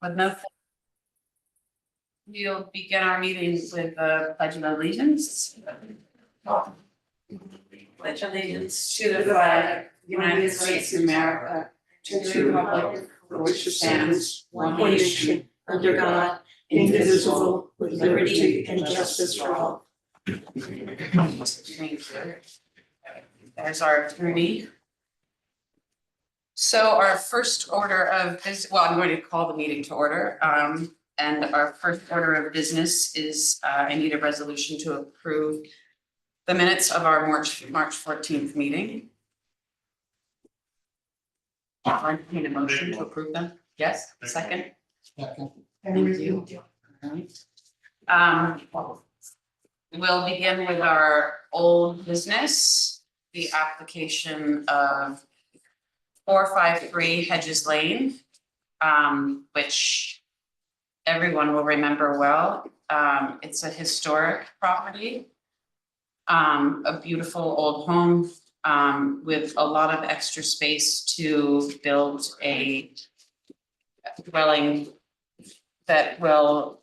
With no. We'll begin our meeting with the Pledge of Allegiance. Pledge allegiance to the flag, United States of America, to the republic for which it stands, one nation, under God, indivisible, with liberty and justice for all. Thank you. There's our attorney. So our first order of business, well, I'm going to call the meeting to order. And our first order of business is I need a resolution to approve the minutes of our March 14th meeting. I need a motion to approve them. Yes, second. Thank you. We'll begin with our old business, the application of 453 Hedges Lane, which everyone will remember well. It's a historic property, a beautiful old home with a lot of extra space to build a dwelling that will,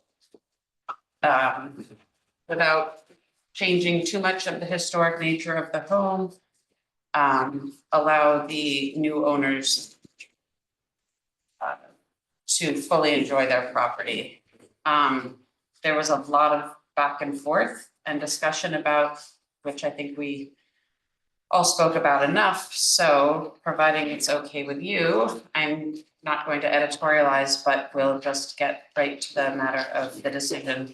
without changing too much of the historic nature of the home, allow the new owners to fully enjoy their property. There was a lot of back and forth and discussion about, which I think we all spoke about enough. So providing it's okay with you, I'm not going to editorialize, but we'll just get right to the matter of the decision.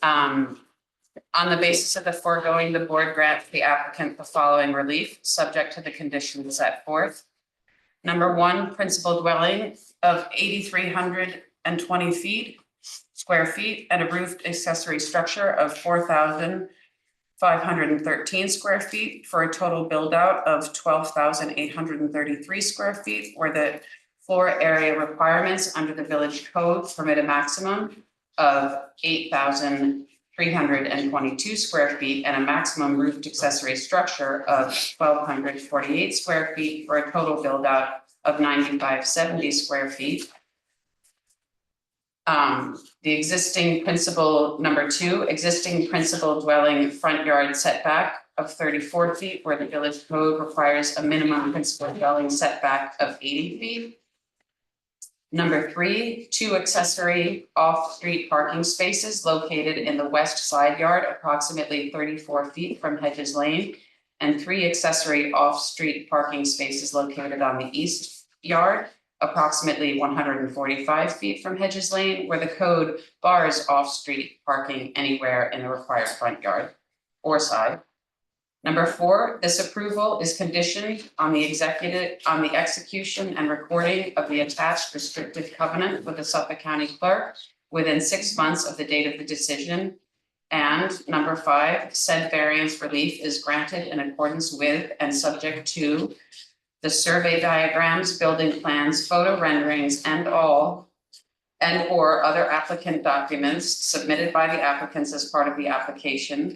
On the basis of the foregoing, the board grants the applicant the following relief, subject to the conditions set forth. Number one, principal dwelling of 8,320 square feet and a roofed accessory structure of 4,513 square feet for a total build out of 12,833 square feet, where the floor area requirements under the village code permit a maximum of 8,322 square feet and a maximum roofed accessory structure of 1,248 square feet for a total build out of 9,570 square feet. The existing principal, number two, existing principal dwelling front yard setback of 34 feet, where the village code requires a minimum principal dwelling setback of 80 feet. Number three, two accessory off-street parking spaces located in the west side yard, approximately 34 feet from Hedges Lane, and three accessory off-street parking spaces located on the east yard, approximately 145 feet from Hedges Lane, where the code bars off-street parking anywhere in the required front yard or side. Number four, this approval is conditioned on the execution and recording of the attached restrictive covenant with the Suffolk County Clerk within 6 months of the date of the decision. And number five, said variance relief is granted in accordance with and subject to the survey diagrams, building plans, photo renderings, and or other applicant documents submitted by the applicants as part of the application,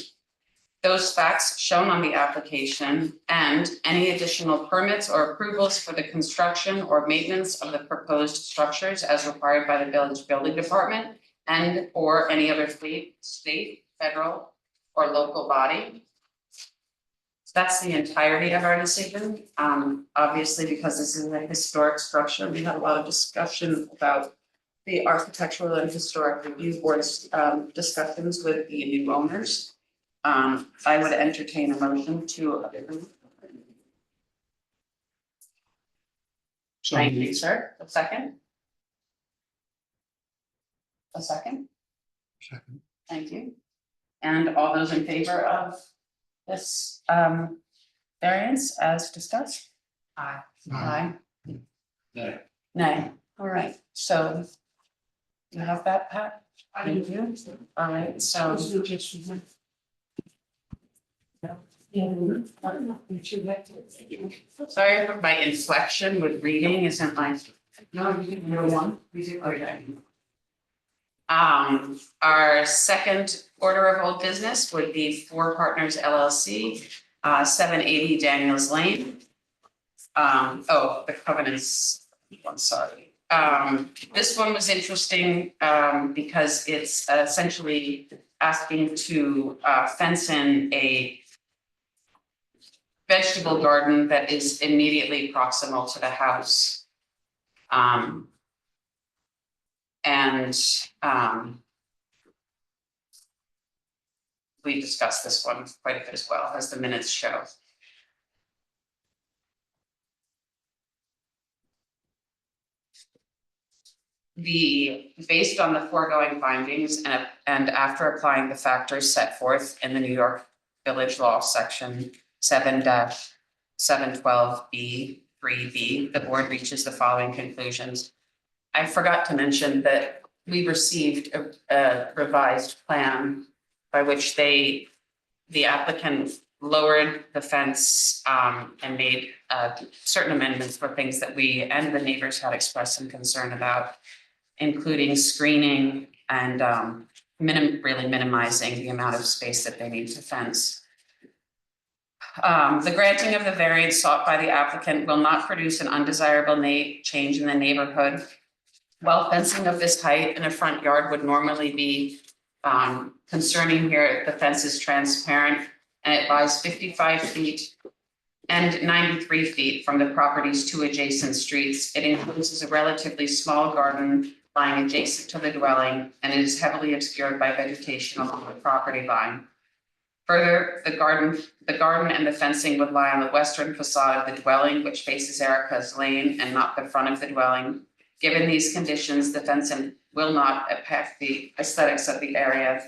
those facts shown on the application, and any additional permits or approvals for the construction or maintenance of the proposed structures as required by the village building department and or any other state, federal, or local body. So that's the entirety of our decision. Obviously, because this is a historic structure, we had a lot of discussion about the architectural and historic review board's discussions with the new owners. I would entertain a motion to approve. Thank you, sir. A second? A second? Second. Thank you. And all those in favor of this variance as discussed? Aye. Aye. Nay. Nay. All right, so you have that, Pat? Thank you. All right, so. Sorry if my inflection with reading isn't like. No, you didn't know one. We did. Okay. Our second order of old business would be Four Partners LLC, 780 Daniels Lane. The covenants, I'm sorry. This one was interesting, because it's essentially asking to fence in a vegetable garden that is immediately proximal to the house. And we discussed this one quite a bit as well, as the minutes show. Based on the foregoing findings and after applying the factors set forth in the New York Village Law, section 7-712B3B, the board reaches the following conclusions. I forgot to mention that we received a revised plan by which the applicant lowered the fence and made certain amendments for things that we and the neighbors had expressed some concern about, including screening and really minimizing the amount of space that they need to fence. The granting of the variance sought by the applicant will not produce an undesirable change in the neighborhood. While fencing of this height in a front yard would normally be concerning here, the fence is transparent and it lies 55 feet and 93 feet from the property's two adjacent streets. It includes a relatively small garden lying adjacent to the dwelling, and it is heavily obscured by vegetation along the property line. Further, the garden and the fencing would lie on the western facade of the dwelling, which faces Erica's Lane and not the front of the dwelling. Given these conditions, the fencing will not affect the aesthetics of the area.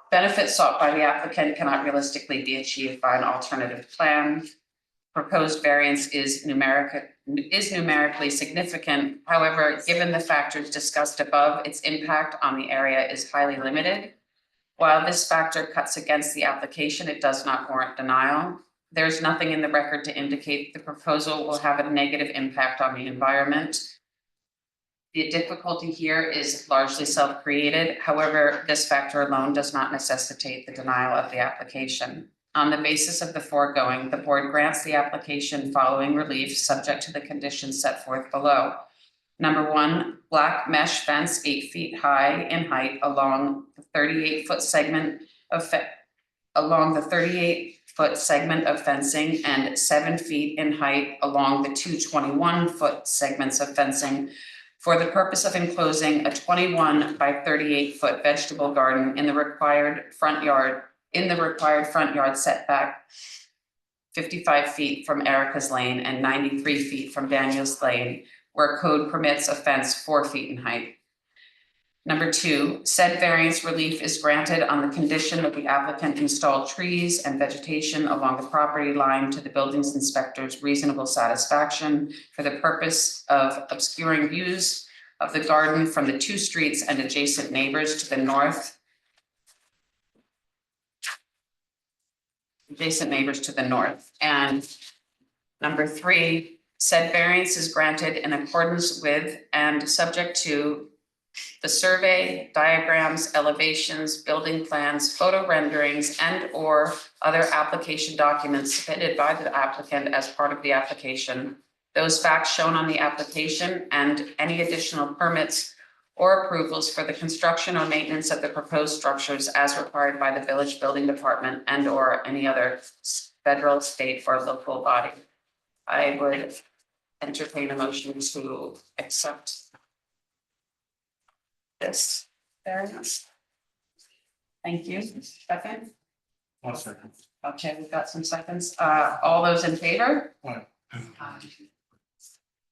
Benefits sought by the applicant cannot realistically be achieved by an alternative plan. Proposed variance is numerically significant. However, given the factors discussed above, its impact on the area is highly limited. While this factor cuts against the application, it does not warrant denial. There is nothing in the record to indicate the proposal will have a negative impact on the environment. The difficulty here is largely self-created. However, this factor alone does not necessitate the denial of the application. On the basis of the foregoing, the board grants the application following relief subject to the conditions set forth below. Number one, black mesh fence 8 feet high in height along the 38-foot segment of fencing and 7 feet in height along the 2 21-foot segments of fencing for the purpose of enclosing a 21 by 38-foot vegetable garden in the required front yard setback 55 feet from Erica's Lane and 93 feet from Daniel's Lane, where code permits a fence 4 feet in height. Number two, said variance relief is granted on the condition that the applicant install trees and vegetation along the property line to the building inspector's reasonable satisfaction for the purpose of obscuring views of the garden from the two streets and adjacent neighbors to the north. And number three, said variance is granted in accordance with and subject to the survey, diagrams, elevations, building plans, photo renderings, and or other application documents submitted by the applicant as part of the application. Those facts shown on the application and any additional permits or approvals for the construction or maintenance of the proposed structures as required by the village building department and or any other federal, state, or local body. I would entertain a motion to accept this variance. Thank you. Second? I'll second. Okay, we've got some seconds. All those in favor?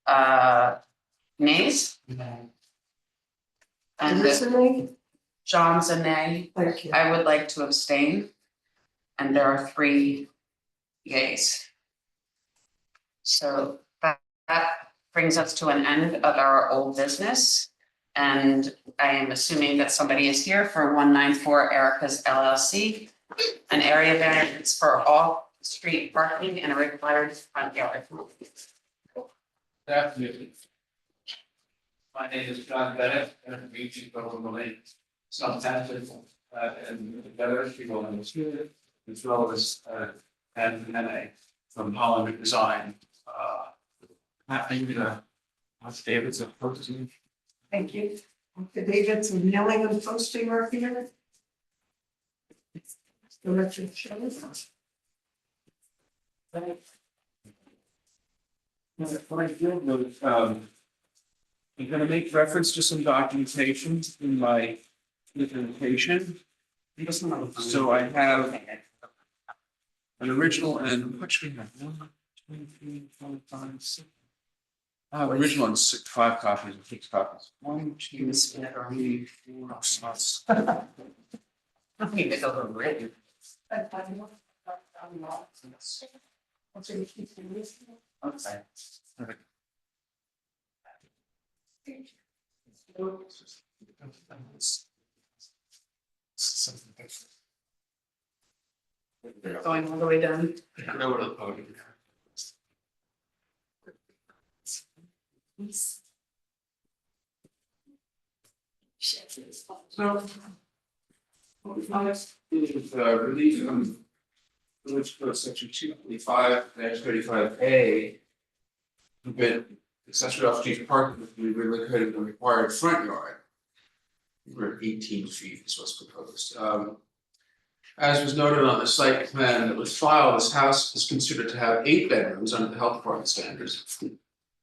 Aye. Nays? No. And John's a nay. Thank you. I would like to abstain. And there are 3 yays. So that brings us to an end of our old business. And I am assuming that somebody is here for 194 Erica's LLC, an area variance for off-street parking and a required front yard. Good afternoon. My name is John Bennett, and I'm reaching over the lake, Southampton, and the better people in the student, as well as and a from Holland Design. I'm gonna David's opposing. Thank you. Affidavits of mailing and posting are here. The Richard shows. What I feel was, I'm gonna make reference to some documentation in my presentation. So I have an original and what should we have? 1, 2, 3, 4, 5, 6. Original and 5 copies and 6 copies. 1, 2, 3, 4, 5. I think it's a little written. Okay. Going all the way down. Go to the podium. So. Is relief from village code section 225-35A. But accessory off-street parking would be relocated to the required front yard. We're at 18 feet is what's proposed. As was noted on the site plan that was filed, this house is considered to have 8 bedrooms under the health department standards.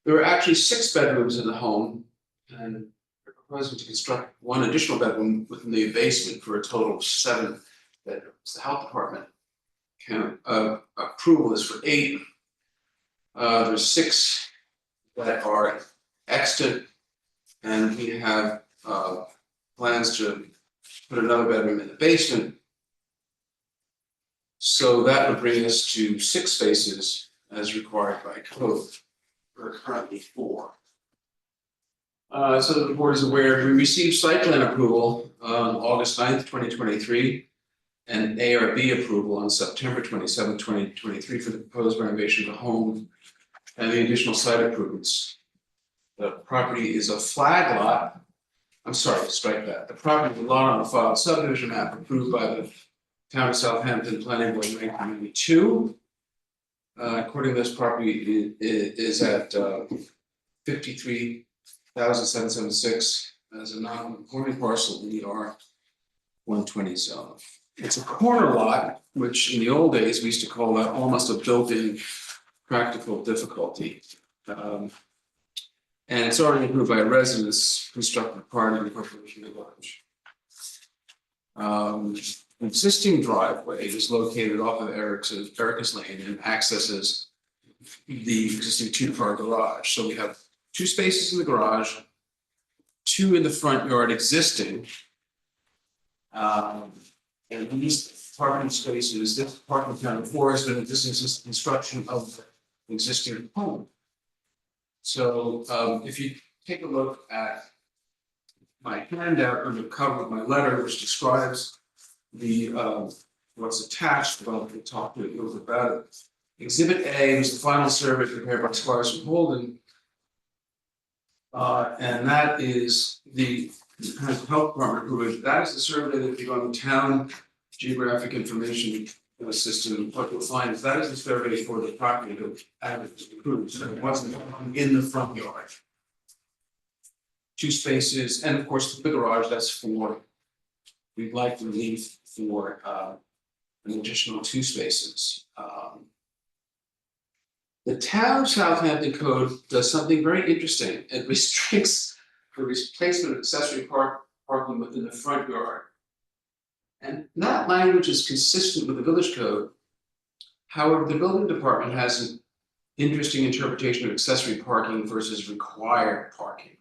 There are actually 6 bedrooms in the home, and we're proposing to construct 1 additional bedroom within the basement for a total of 7 bedrooms. The health department approval is for 8. There's 6 that are extant, and we have plans to put another bedroom in the basement. So that would bring us to 6 spaces as required by code. We're currently 4. So that the board is aware, we received site plan approval on August 9th, 2023, and ARB approval on September 27th, 2023 for the proposed renovation of the home and the additional site improvements. The property is a flag lot. I'm sorry, strike that. The property is a lot on a filed subdivision map approved by the Town of Southampton Planning Board in 1992. According to this property is at 53,776 as a non-conforming parcel in the R120 zone. It's a corner lot, which in the old days we used to call that almost a built-in practical difficulty. And it's already approved by residents constructed prior to the incorporation of the village. Existing driveway is located off of Ericus Lane and accesses the existing 2-car garage. So we have 2 spaces in the garage, 2 in the front yard existing. And these parking spaces, this parking count 4 has been existing since the construction of the existing home. So if you take a look at my handout under the cover of my letter, which describes the what's attached, well, we talked a little bit about it. Exhibit A was the final survey prepared by Squires and Holden. And that is the health department approved. That is the survey that if you go on the town geographic information system, what you'll find is that is the survey for the property that was approved. So it wasn't in the front yard. 2 spaces, and of course the garage, that's 4. We'd like to leave for an additional 2 spaces. The town of Southampton code does something very interesting. It restricts the replacement of accessory parking within the front yard. And that language is consistent with the village code. However, the building department has an interesting interpretation of accessory parking versus required parking.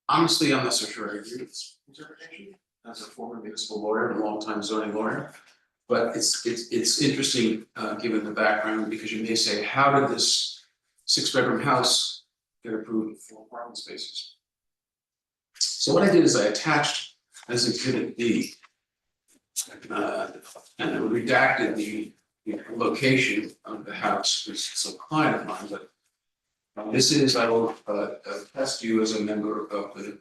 Honestly, I'm not so sure I agree with this interpretation as a former municipal lawyer and a longtime zoning lawyer. But it's interesting given the background, because you may say, how did this 6-bedroom house get approved for parking spaces? So what I did is I attached as exhibit B and I redacted the location of the house. It's some client of mine, but this is, I will attest you as a member of the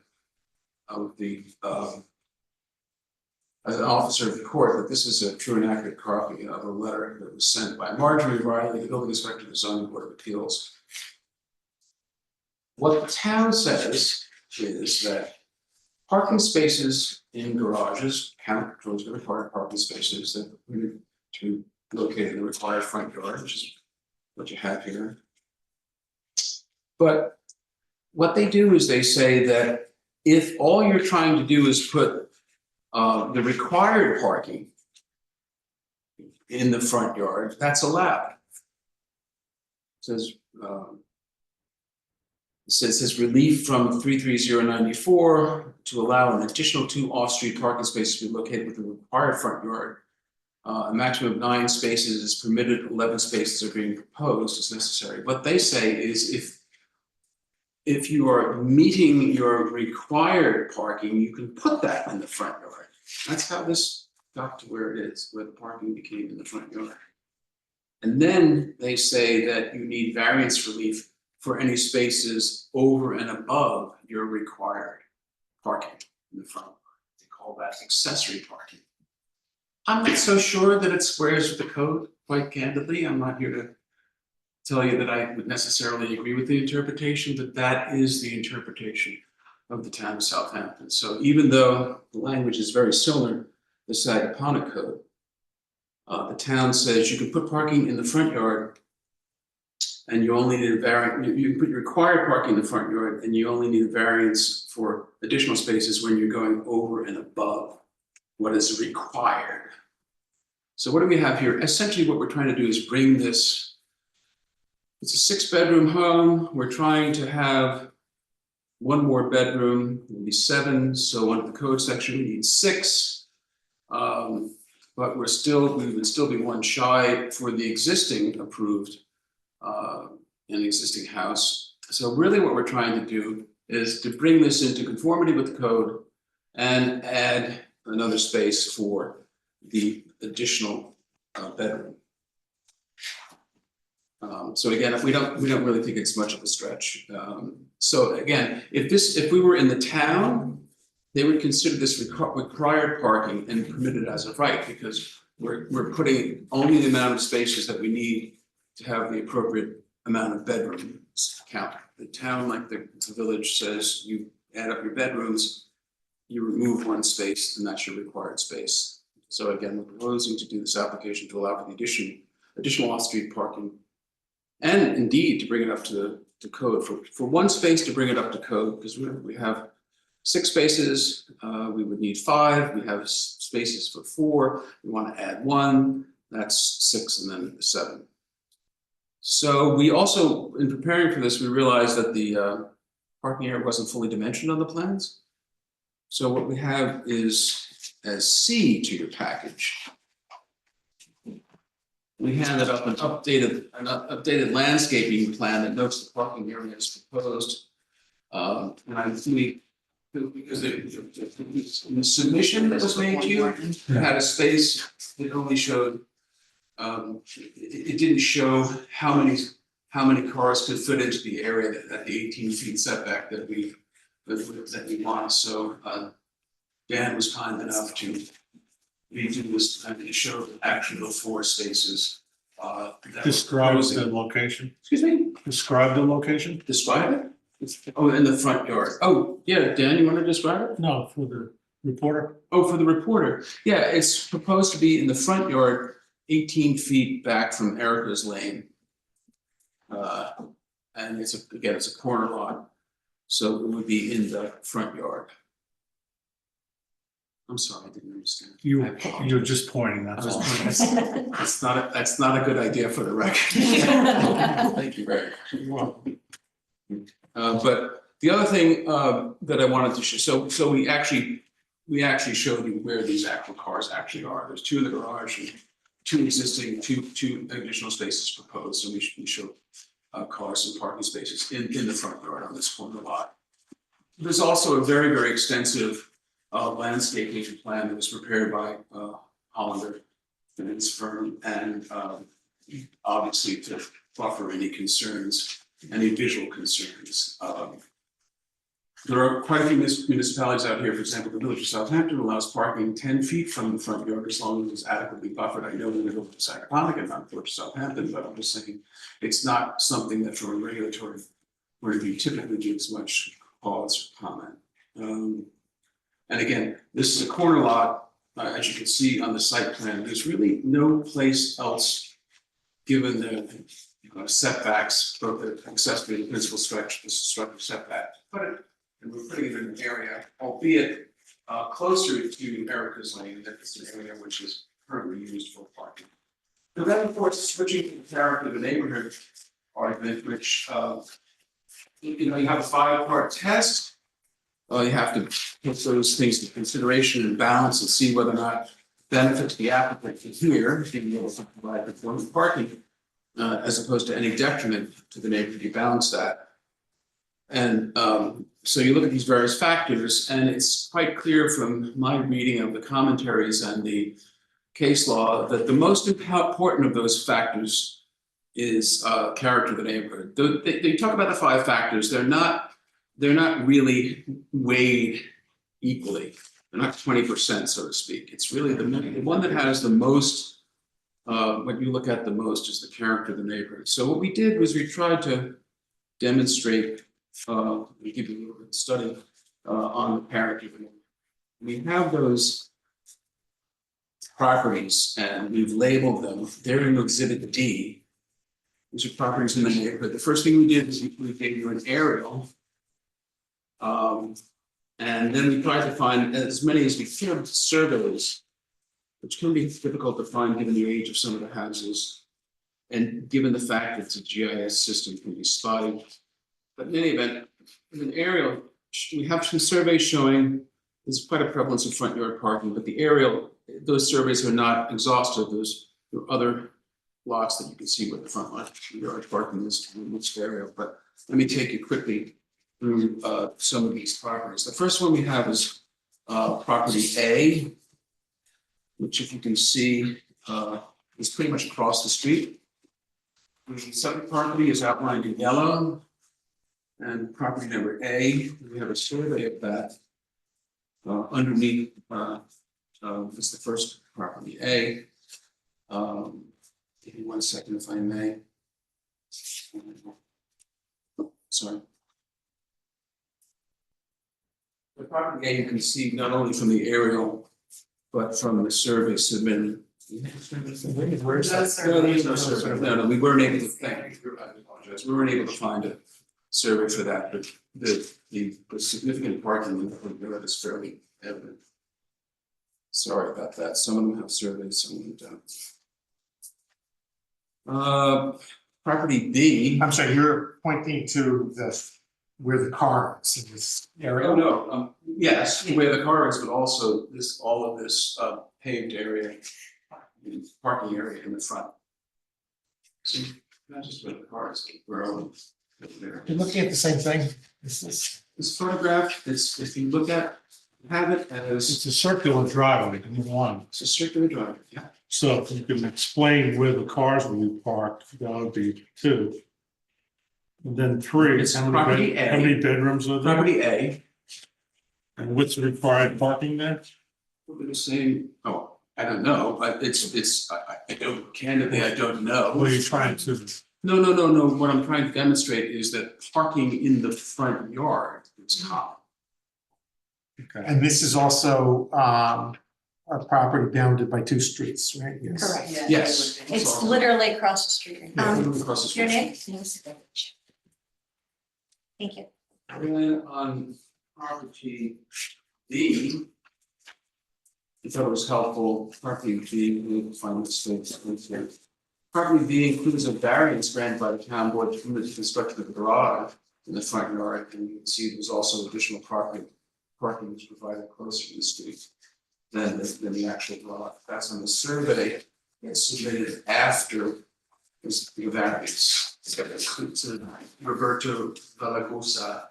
as an officer of the court, that this is a true and accurate copy of a letter that was sent by Marjorie Riley, the building inspector of the zoning board of appeals, What the town says is that parking spaces in garages count towards the required parking spaces that we need to locate in the required front yard, which is what you have here. But what they do is they say that if all you're trying to do is put the required parking in the front yard, that's allowed. It says relief from 33094 to allow an additional 2 off-street parking spaces to be located within the required front yard. A maximum of 9 spaces is permitted, 11 spaces are being proposed as necessary. What they say is if you are meeting your required parking, you can put that in the front yard. That's how this got to where it is, where the parking became in the front yard. And then they say that you need variance relief for any spaces over and above your required parking in the front. They call that accessory parking. I'm not so sure that it squares with the code, quite candidly. I'm not here to tell you that I would necessarily agree with the interpretation, but that is the interpretation of the town of Southampton. So even though the language is very similar, the Sagaponic code, the town says you can put parking in the front yard and you only need a variance, you can put your required parking in the front yard and you only need a variance for additional spaces when you're going over and above what is required. So what do we have here? Essentially what we're trying to do is bring this, it's a 6-bedroom home. We're trying to have 1 more bedroom, maybe 7. So under the code section, we need 6. But we would still be 1 shy for the existing approved an existing house. So really what we're trying to do is to bring this into conformity with the code and add another space for the additional bedroom. So again, we don't really think it's much of a stretch. So again, if we were in the town, they would consider this required parking and permit it as a right, because we're putting only the amount of spaces that we need to have the appropriate amount of bedrooms count. The town, like the village, says you add up your bedrooms, you remove 1 space, and that's your required space. So again, we're proposing to do this application to allow for the additional off-street parking, and indeed to bring it up to the code for 1 space to bring it up to code, because we have 6 spaces, we would need 5. We have spaces for 4. We want to add 1. That's 6, and then 7. So we also, in preparing for this, we realized that the parking area wasn't fully dimensioned on the plans. So what we have is, as C to your package, we handed up an updated landscaping plan that notes the parking area is proposed. And I think because in the submission that was made to you, you had a space that only showed, it didn't show how many cars could fit into the area at the 18 feet setback that we want. So Dan was kind enough to redo this plan to show the actual 4 spaces. Describe the location. Excuse me? Describe the location? Describe it? Oh, in the front yard. Oh, yeah, Dan, you want to describe it? No, for the reporter. Oh, for the reporter. Yeah, it's proposed to be in the front yard, 18 feet back from Erica's Lane. And it's a corner lot. So it would be in the front yard. I'm sorry, I didn't understand. You're just pointing, that's all. That's not a good idea for the record. Thank you very much. But the other thing that I wanted to show, so we actually showed you where these actual cars actually are. There's 2 in the garage and 2 existing, two additional spaces proposed. So we show cars and parking spaces in the front yard on this corner lot. There's also a very, very extensive landscaping plan that was prepared by Hollander and his firm, and obviously to buffer any concerns, any visual concerns. There are quite a few municipalities out here. For example, the village of Southampton allows parking 10 feet from the front yard as long as it's adequately buffered. I know in the village of Sagaponic and not the village of Southampton, but I'm just saying it's not something that from a regulatory where you typically give as much pause or comment. And again, this is a corner lot, as you can see on the site plan, there's really no place else, given the setbacks, both the accessory and the principal structure setback, put it, and we're putting it in an area, albeit closer to Erica's Lane, that is an area which is currently used for parking. And then, of course, switching to the character of the neighborhood argument, which you have a 5-part test. You have to put those things into consideration and balance and see whether or not benefits the applicant here, being able to provide performance parking, as opposed to any detriment to the neighborhood. You balance that. And so you look at these various factors, and it's quite clear from my reading of the commentaries and the case law that the most important of those factors is character of the neighborhood. They talk about the 5 factors. They're not really weighed equally. They're not 20%, so to speak. It's really the one that has the most, what you look at the most is the character of the neighborhood. So what we did was we tried to demonstrate, we give you a little bit of study on the character of the neighborhood. We have those properties and we've labeled them. They're in Exhibit D. These are properties in the neighborhood. The first thing we did is we gave you an aerial. And then we tried to find as many as we could surveys, which can be difficult to find given the age of some of the houses. And given the fact that it's a GIS system can be spotty. But in any event, in an aerial, we have some surveys showing there's quite a prevalence of front yard parking, but the aerial, those surveys are not exhaustive. There are other lots that you can see where the front yard parking is in which area. But let me take you quickly through some of these properties. The first one we have is property A, which if you can see is pretty much across the street. The second property is outlined in yellow. And property number A, we have a survey of that underneath is the first property A. Give me 1 second if I may. Sorry. The property A you can see not only from the aerial, but from the survey submitted. Where's that? No, there is no survey. No, we weren't able to thank you. I apologize. We weren't able to find a survey for that, but the significant parking in the front yard is fairly evident. Sorry about that. Some of them have surveys, some of them don't. Property B. I'm sorry, you're pointing to where the car is in this area? No, yes, where the car is, but also all of this paved area, parking area in the front. See, not just where the car is, where all of there. You're looking at the same thing? This photograph, if you look at, have it as, It's a circular driveway, one. it's a circular drive, yeah. So if you can explain where the cars will be parked, that would be 2. And then 3, It's how property many A. how many bedrooms are there? Property A, And what's the required parking there? will be the same, oh, I don't know, but I don't, candidly, I don't know. What are you trying to? No, what I'm trying to demonstrate is that parking in the front yard is common. Okay. And this is also a property bounded by 2 streets, right? Yes. Correct. Yes. It's literally across the street. Across the Your street. name? Thank you. And then on property B, I thought it was helpful, property B, we find the space. Property B includes a variance granted by the town board to permit the construction of a garage in the front yard, and you can see there's also additional parking which is provided closer to the street than the actual garage. That's on the survey that's submitted after the variance. It's a Roberto Valagosa.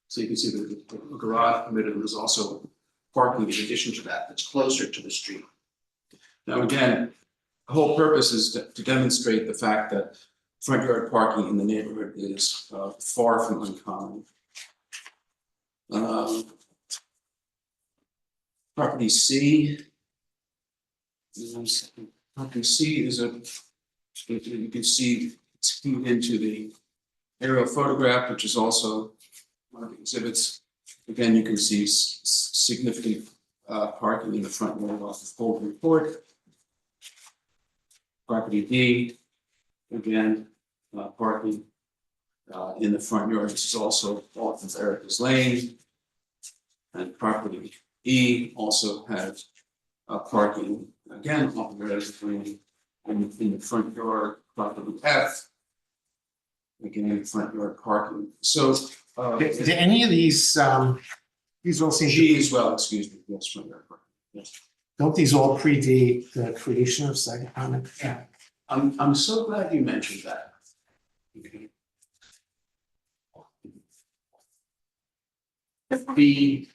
So you can see that the garage permitted, there's also parking in addition to that, that's closer to the street. Now, again, the whole purpose is to demonstrate the fact that front yard parking in the neighborhood is far from uncommon. Property C. Property C is you can see it's keyed into the aerial photograph, which is also one of the exhibits. Again, you can see significant parking in the front yard off of Holden Report. Property D, again, parking in the front yard. This is also off of Erica's Lane. And property E also has parking, again, off of Erica's Lane in the front yard. Property F, again, in the front yard parking. So Do any of these all seem G to, as well, excuse me, yes, front yard parking. Yes. don't these all predate the creation of Sagaponic? Yeah. I'm so glad you mentioned that. Okay. The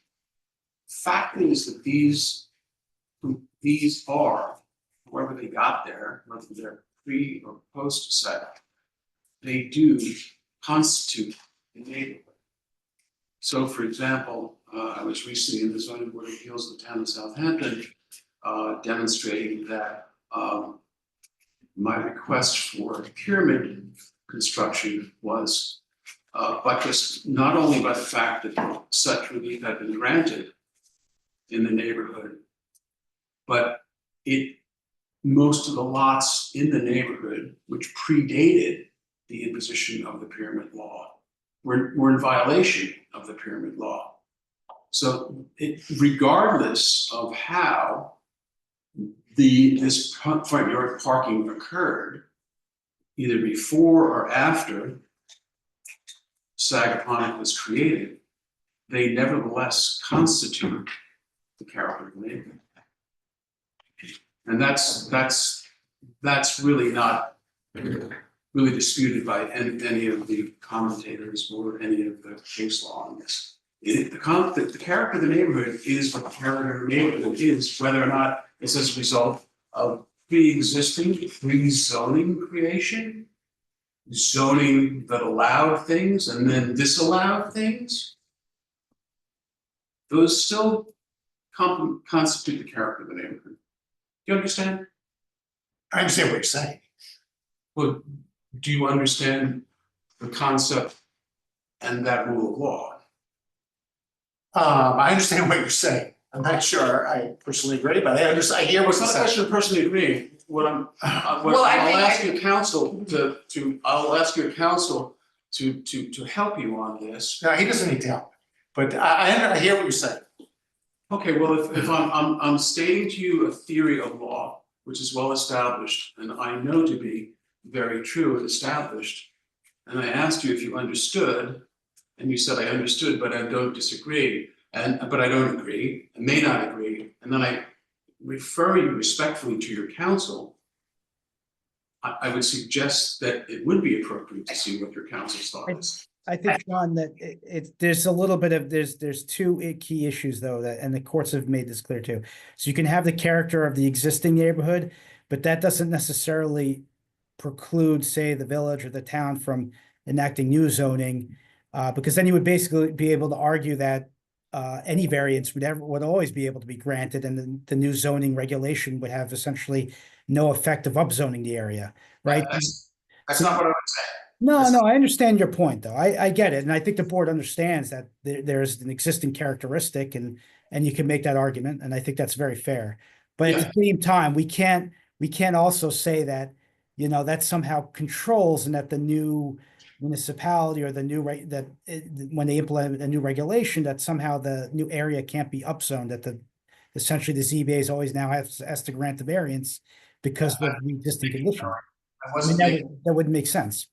fact is that these are, wherever they got there, whether they're pre or post set, they do constitute a neighborhood. So for example, I was recently in the zoning board of appeals of the town of Southampton, demonstrating that my request for pyramid construction was buttressed not only by the fact that such relief had been granted in the neighborhood, but most of the lots in the neighborhood, which predated the imposition of the pyramid law, were in violation of the pyramid law. So regardless of how this front yard parking occurred, either before or after Sagaponic was created, they nevertheless constitute the character of the neighborhood. And that's really not really disputed by any of the commentators or any of the case law on this. The character of the neighborhood is what the character of the neighborhood is, whether or not it's as a result of pre-existing, pre-zoning creation, zoning that allowed things and then disallowed things. Those still constitute the character of the neighborhood. Do you understand? I understand what you're saying. Well, do you understand the concept and that rule of law? I understand what you're saying. I'm not sure I personally agree, but I hear what It's you're not a saying. question of personally agreeing. What I'm, Well, I I'll think ask your counsel I'll ask your counsel to help you on this. No, he doesn't need to help, but I hear what you're saying. Okay, well, if I'm stating to you a theory of law, which is well established, and I know to be very true and established, and I asked you if you understood, and you said I understood, but I don't disagree, but I don't agree, I may not agree, and then I refer you respectfully to your counsel, I would suggest that it would be appropriate to see what your counsel's thought is. I think, John, that there's a little bit of, there's two key issues though, that, and the courts have made this clear too. So you can have the character of the existing neighborhood, but that doesn't necessarily preclude, say, the village or the town from enacting new zoning, because then you would basically be able to argue that any variance would always be able to be granted, and the new zoning regulation would have essentially no effect of upzoning the area, right? That's not what I was saying. No, I understand your point, though. I get it, and I think the board understands that there's an existing characteristic, and you can make that argument, and I think that's very fair. But at the same time, we can't also say that, that somehow controls, and that the new municipality or the new when they implement a new regulation, that somehow the new area can't be upzoned. That essentially the ZBA is always now has to grant the variance because of the existing condition. That wouldn't make sense.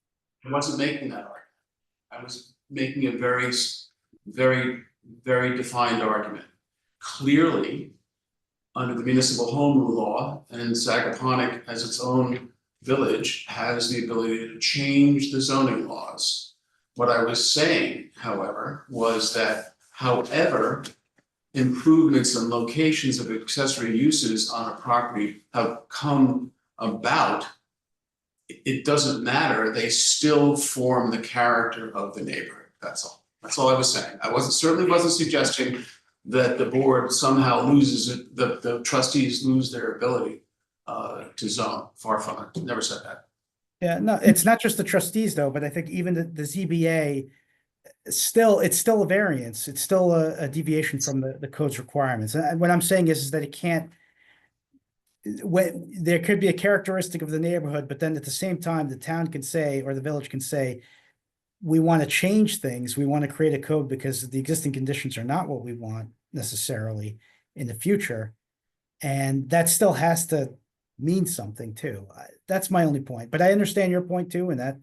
I wasn't making that argument. I was making a very, very, very defined argument. Clearly, under the municipal home rule law, and Sagaponic as its own village has the ability to change the zoning laws. What I was saying, however, was that however improvements and locations of accessory uses on a property have come about, it doesn't matter, they still form the character of the neighborhood, that's all. That's all I was saying. I certainly wasn't suggesting that the board somehow loses it, the trustees lose their ability to zone, far from it, never said that. Yeah, no, it's not just the trustees though, but I think even the ZBA, it's still a variance. It's still a deviation from the code's requirements. And what I'm saying is that it can't, when, there could be a characteristic of the neighborhood, but then at the same time, the town can say, or the village can say, we want to change things. We want to create a code because the existing conditions are not what we want necessarily in the future. And that still has to mean something too. That's my only point, but I understand your point too, and that,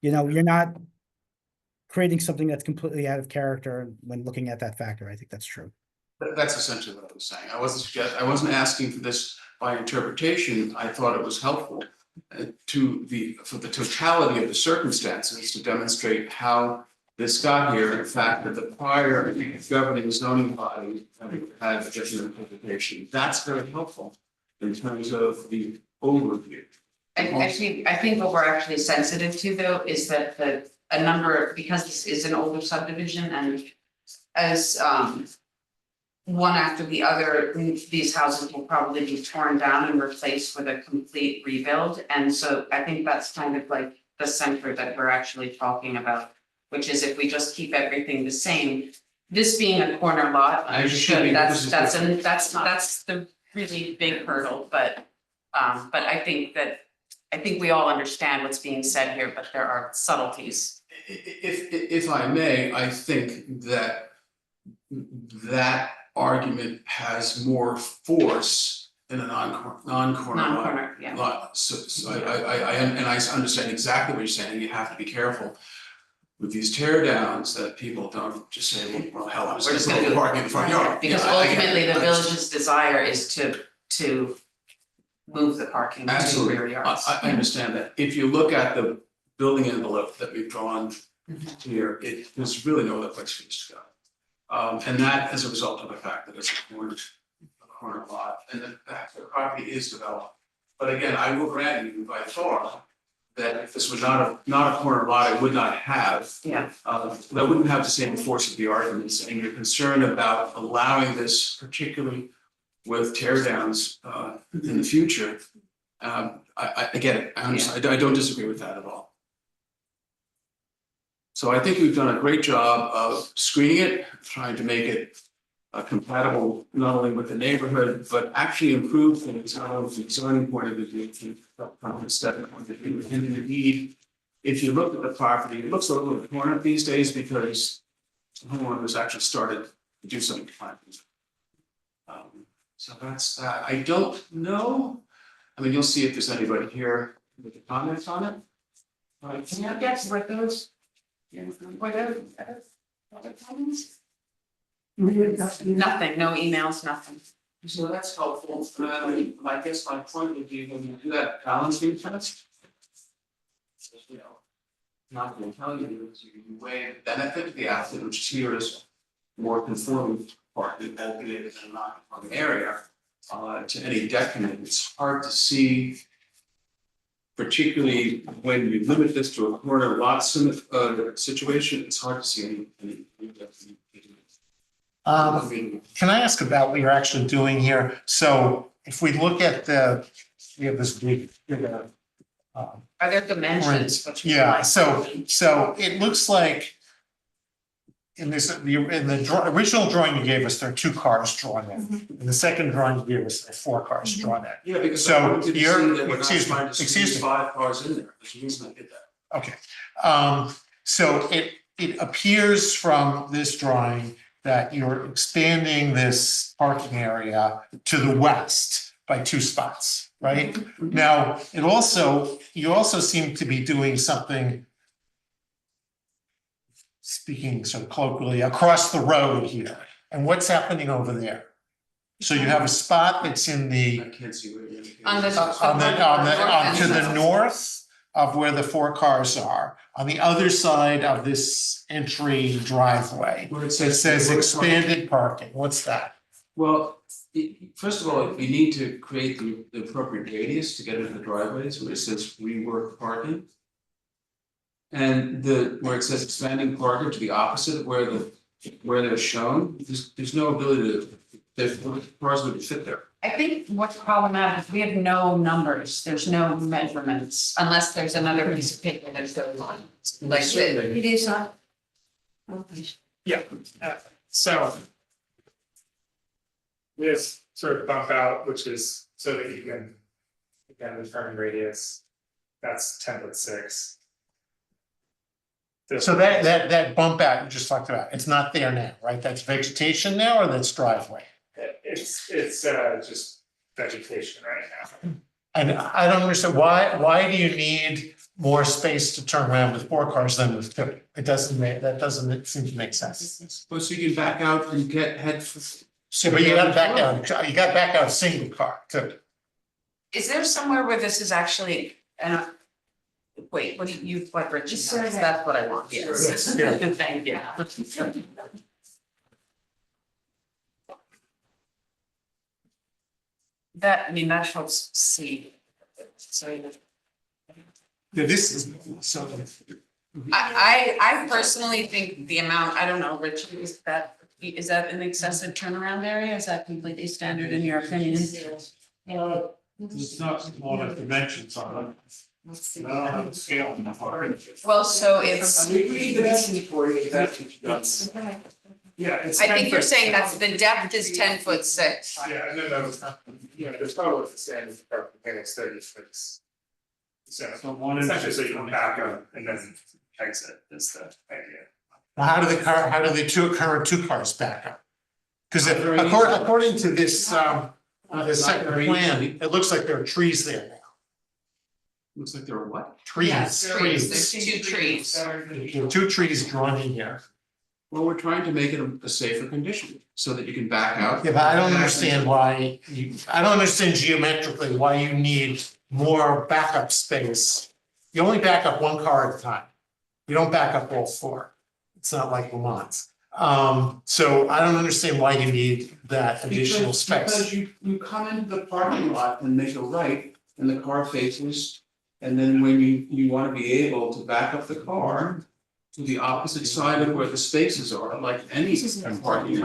you're not creating something that's completely out of character when looking at that factor. I think that's true. That's essentially what I was saying. I wasn't asking for this by interpretation. I thought it was helpful for the totality of the circumstances to demonstrate how this got here. In fact, that the prior governing zoning body had a different interpretation. That's very helpful in terms of the overview. I think what we're actually sensitive to though is that because this is an older subdivision and as one after the other, these houses will probably be torn down and replaced with a complete rebuild. And so I think that's kind of like the center that we're actually talking about, which is if we just keep everything the same, this being a corner lot, that's the really big hurdle, but I think we all understand what's being said here, but there are subtleties. If I may, I think that argument has more force in a non-corner Non-corner, yeah. lot. So I understand exactly what you're saying. You have to be careful with these tear downs that people don't just say, well, hell, I'm just gonna put parking in the front yard. Because ultimately the village's desire is to move the parking to Absolutely. rear yards. I understand that. If you look at the building envelope that we've drawn here, there's really no other place for this to go. And that as a result of the fact that it's a corner lot and the property is developed. But again, I will grant you by far that if this was not a corner lot, I would not have. Yeah. That wouldn't have the same force of the arguments, and you're concerned about allowing this, particularly with tear downs in the future. I get it. I understand. I don't disagree with that at all. So I think we've done a great job of screening it, trying to make it compatible not only with the neighborhood, but actually improve things not only from the zoning point of view, from the aesthetic point of view. And indeed, if you look at the property, it looks a little torn up these days because the homeowners actually started to do some planting. So that's that. I don't know. I mean, you'll see if there's anybody here with comments on it. Can I guess what those? What other comments? Nothing, no emails, nothing. So that's helpful. I guess my point would be when you do that balancing test. You know, not going to tell you is you weigh the benefit of the asset, which here is more conforming part, albeit in a non-conforming area, to any detriment. It's hard to see, particularly when you limit this to a corner lot situation. It's hard to see any detriment. Can I ask about what you're actually doing here? So if we look at we have this big, Are there dimensions? Which we yeah, might- so it looks like in the original drawing you gave us, there are 2 cars drawn in. In the second drawing you gave us, there are 4 cars drawn in. Yeah, because So I wanted to see you're- that we're not excuse me, trying to excuse squeeze me. 5 cars in there. There's a reason I did that. Okay, so it appears from this drawing that you're expanding this parking area to the west by 2 spots, right? Now, you also seem to be doing something, speaking sort of colloquially, across the road here. And what's happening over there? So you have a spot that's in the I can't see where you're. On the- to the north of where the 4 cars are, on the other side of this entry driveway. Where it It says expanded parking. What's that? Well, first of all, you need to create the appropriate radius to get into the driveways where it says rework parking. And where it says expanding parking to the opposite of where they're shown, there's no ability the cars would fit there. I think what's problematic is we have no numbers, there's no measurements, unless there's another piece of paper that goes on. Like, Certainly. It is not. Yeah, so. This sort of bump out, which is so that you can, again, the turn radius, that's 10'6". So that bump out you just talked about, it's not there now, right? That's vegetation now or that's driveway? It's just vegetation right now. And I don't understand, why do you need more space to turn around with 4 cars than with 2? It doesn't make, that doesn't seem to make sense. Well, so you can back out and head. So, but you got back out a single car too. is there somewhere where this is actually, wait, what do you, what Richard has, that's what I want, yes. Yeah. Thank you. That, I mean, that helps see. So Yeah, this is, so. I personally think the amount, I don't know, Richard, is that an excessive turnaround area? Is that completely standard in your opinion? It's not small enough dimensions on it. I don't have the scale in the part. Well, so it's, Yeah, it's. I think 10 you're foot. saying that's the depth is 10'6". Yeah, and then the total is the same as the it's 36. So So one essentially, inch so is you can back up and then exit is the idea. How do the current 2 cars back up? Because according to this this second plan, it looks like there are trees there now. Looks like there are what? Trees, Yes, trees. there's 2 trees. There are 2 trees drawn in here. Well, we're trying to make it a safer condition so that you can back out. Yeah, but I don't understand why I don't understand geometrically why you need more backup space. You only back up 1 car at a time. You don't back up all 4. It's not like Lamont's. So I don't understand why you need that additional space. Because you come into the parking lot and make a right and the car faces. And then when you want to be able to back up the car to the opposite side of where the spaces are, like any parking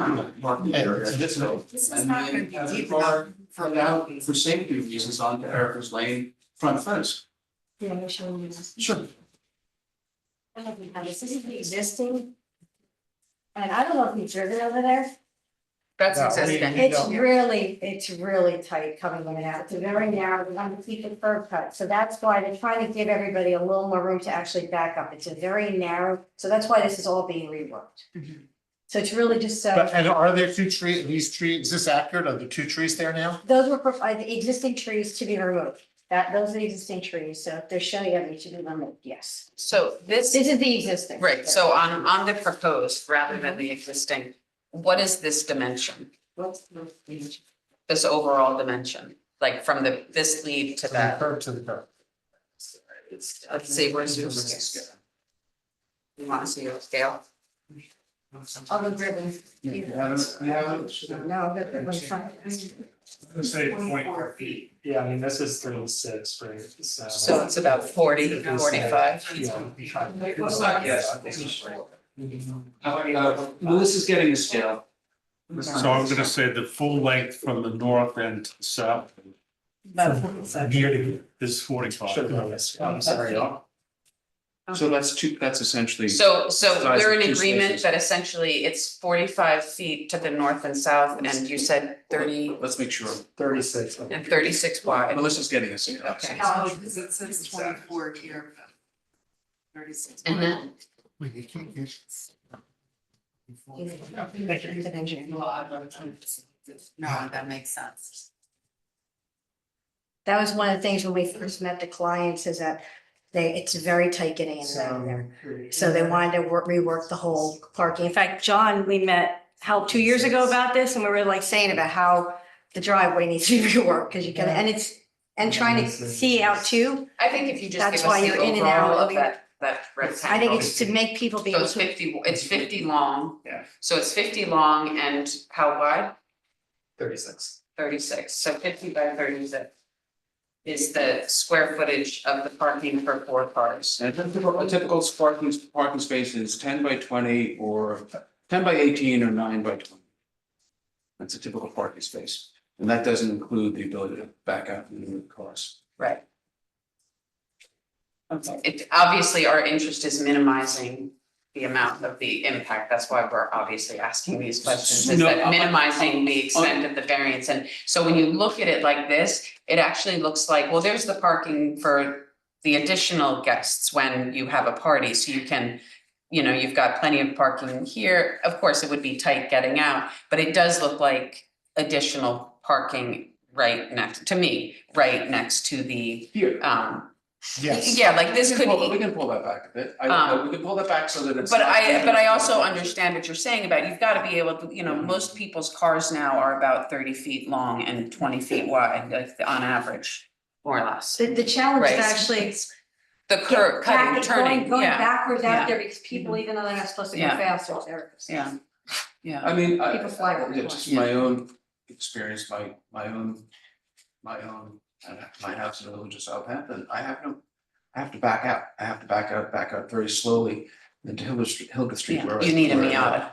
area. And then have the car front out for safety reasons onto Erica's Lane front fence. Yeah, I'm showing you this. Sure. Now, this is the existing. And I don't know if you've driven over there. That's No, existing. It's really tight coming in and out. It's a very narrow, we want to keep the curb cut. So that's why they're trying to give everybody a little more room to actually back up. It's a very narrow, so that's why this is all being reworked. So it's really just so, But and are there 2 trees, these trees, is this accurate? Are there 2 trees there now? those were the existing trees to be removed. Those are the existing trees, so if they're showing them, it should be removed, yes. So this, This is the existing. right, so on the proposed rather than the existing, what is this dimension? What's the dimension? This overall dimension, like from this lead to From the that, curb to the curb. let's see, where's your scale? You wanna see your scale? All the ribbon. No, the ribbon front. Let's say 0.4 feet. Yeah, I mean, this is 36, right? So it's about 40, 45. Melissa's getting a scale. So I'm gonna say the full length from the north end to the south From here to here. is 45. I'm sorry. So that's essentially. So Size we're of in 2 agreement spaces. that essentially it's 45 feet to the north and south, and you said 30 Let's make sure. 36. and 36 wide. Melissa's getting a scale. Okay. Because it says 24 here. 36. And then, No, that makes sense. That was one of the things when we first met the clients is that it's very tight getting in and out of there. So they wanted to rework the whole parking. In fact, John, we met 2 years ago about this and we were like saying about how the driveway needs to be reworked because you can, and trying to see out too. I think if you just That's give why us the you're in and out overall of of that rectangle. I think it's to make people be So able it's to. 50, it's 50 long. Yeah. So it's 50 long and how wide? 36. 36, so 50 by 36 is the square footage of the parking for 4 cars. And a typical parking space is 10 by 20 or 10 by 18 or 9 by 20. That's a typical parking space. And that doesn't include the ability to back out and move cars. Right. Okay, it, obviously, our interest is minimizing the amount of the impact, that's why we're obviously asking these questions, is No, that minimizing the extent of the variance, and so when you look at it like this, it actually looks like, well, there's the parking for the additional guests when you have a party, so you can, you know, you've got plenty of parking here, of course, it would be tight getting out, but it does look like additional parking right next, to me, right next to the, Here. Yes. yeah, like this could. We can pull that back a bit. We can pull that back so that it's. But not- I also understand what you're saying about, you've gotta be able to, you know, most people's cars now are about 30 feet long and 20 feet wide, like on average, more or less. The challenge is Right. actually The curve, cutting, turning, going yeah, backwards yeah. out there because people, even though they're not supposed to go Yeah. faster, they're. yeah, yeah. I mean, People fly over the just my own experience, my own, my house in the village of Southampton, I have to back out, back out very slowly into Hillgate Street. Yeah, where I- you need a where I- Miata.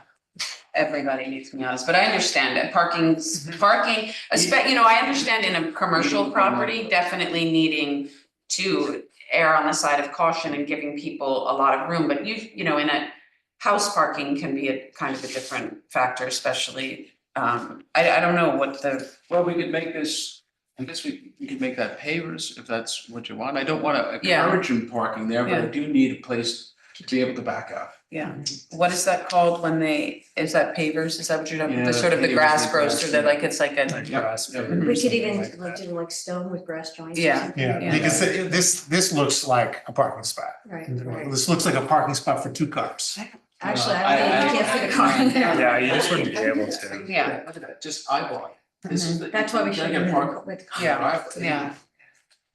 Everybody needs Miatas, but I understand that parking, you know, I understand in a commercial property, definitely needing to err on the side of caution and giving people a lot of room, but you know, in a house parking can be a kind of a different factor, especially, I don't know what the, Well, we could make this, I guess we could make that pavers if that's what you want. I don't wanna Yeah. encourage them parking there, but I Yeah. do need a place to be able to back up. yeah, what is that called when is that pavers, is that what you're talking, Yeah, the sort of the pavers, grass like grows grass, through there, yeah. like it's like a, We could even like do like stone with grass joints. or Yeah. something. Yeah, Yeah. because this looks like a parking spot. Right, Mm-hmm. right. This looks like a parking spot for 2 cars. Actually, I don't think you can't fit a car in there. Yeah, you just wouldn't be able to. yeah, Look at that, just eyeball it. This is the. That's why we should. Gotta get park- With. Yeah. driveway. yeah.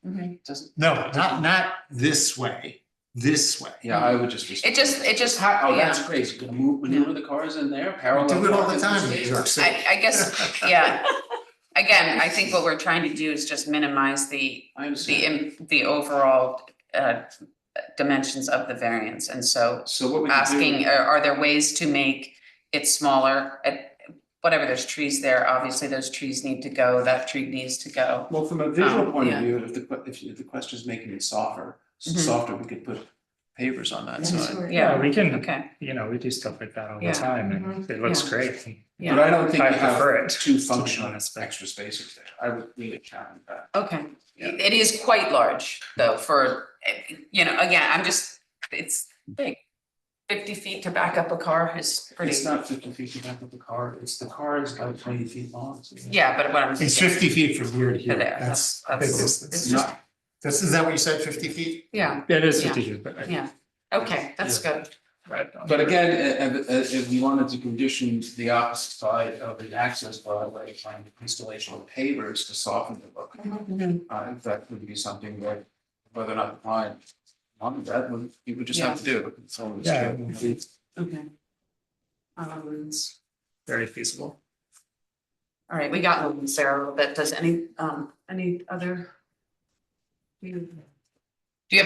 Mhm. Doesn't, No, not this way, this way. yeah, I would just. It just, Oh, that's yeah. crazy, you can maneuver the cars in there, parallel. Do it all the parking time in spaces. New York City. I guess, yeah. Again, I think what we're trying to do is just minimize the I understand. the overall dimensions of the variance, and so So what we could do. asking, are there ways to make it smaller? Whatever, there's trees there, obviously those trees need to go, that tree needs to go. Well, from a visual point yeah. of view, if the question is making it softer, Mhm. softer, we could put pavers on that That's side. where- Yeah, We can, okay, you know, we do stuff like that all Yeah. the time and it looks Yeah. great. But yeah, I don't think I you prefer have it, two to be functional honest. extra spaces there, I would really challenge that. okay. Yeah. It is quite large, though, for, you know, again, it's big. 50 feet to back up a car is pretty, It's not 50 feet to back up the car, the car is about 20 feet long. so- yeah, but what I'm. It's 50 feet from here to here. there, That's a big that's- distance. it's just- Is that what you said, 50 feet? Yeah, It is Yeah. 50 feet, but. yeah, okay, that's good. Right. But again, if we wanted to condition the opposite side of the access driveway, find installation of pavers to soften the look. That would be something that, whether or not the client wanted that, you would just have to do. It's always Yeah. true. Okay. Very feasible. All right, we got moving, Sarah, a little bit. Does any other? Do you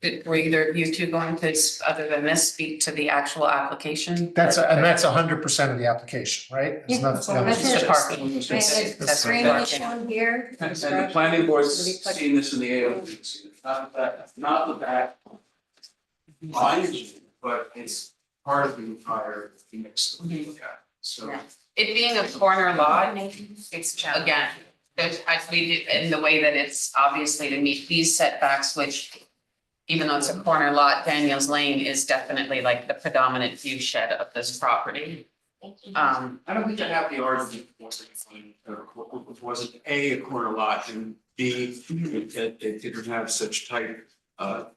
have, were either of you two going to, other than this, speak to the actual application? That's 100% of the application, right? It's Yeah, not- that's all. no, That's it's Just it. the just- parking. And That's it's what screening I'm is shown here. And the planning board's Maybe put- seen this in the AOD, not that binds you, but it's part of the entire mix that we look at, so. Yeah. It being a corner lot, it's again, there's, in the way that it's obviously to meet these setbacks, which even though it's a corner lot, Daniel's Lane is definitely like the predominant view shed of this property. I don't think I have the argument was it A, a corner lot, and B, it didn't have such tight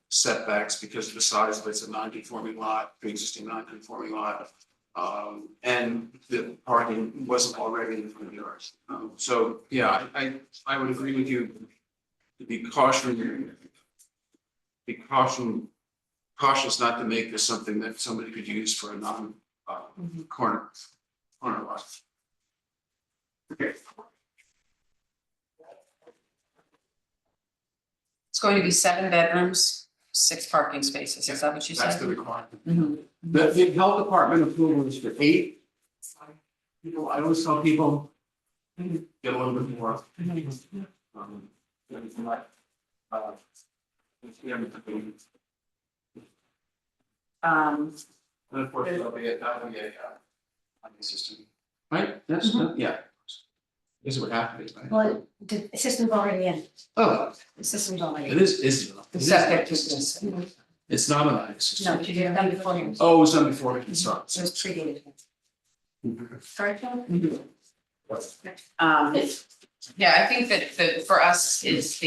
setbacks because of the size of it's a non-conforming lot, pre-existing non-conforming lot. And the parking wasn't already in the front yards. So, yeah, I would agree with you to be cautious not to make this something that somebody could use for a corner lot. Okay. It's going to be 7 bedrooms, 6 parking spaces. Is that what you That's said? the requirement. Mhm. The health department approval is for 8. You know, I always tell people, Mhm. get a little bit more. Mhm. Anything like, yeah, and of course, that'll be a system. Right, yes, yeah. This would have to be, right? Well, the system's already in, Oh, the system's already it in. is. The septic system. It's not a nice system. No, you did it done before. It Oh, it's done before it starts. was predated. Sorry, John? Yeah, I think that for us is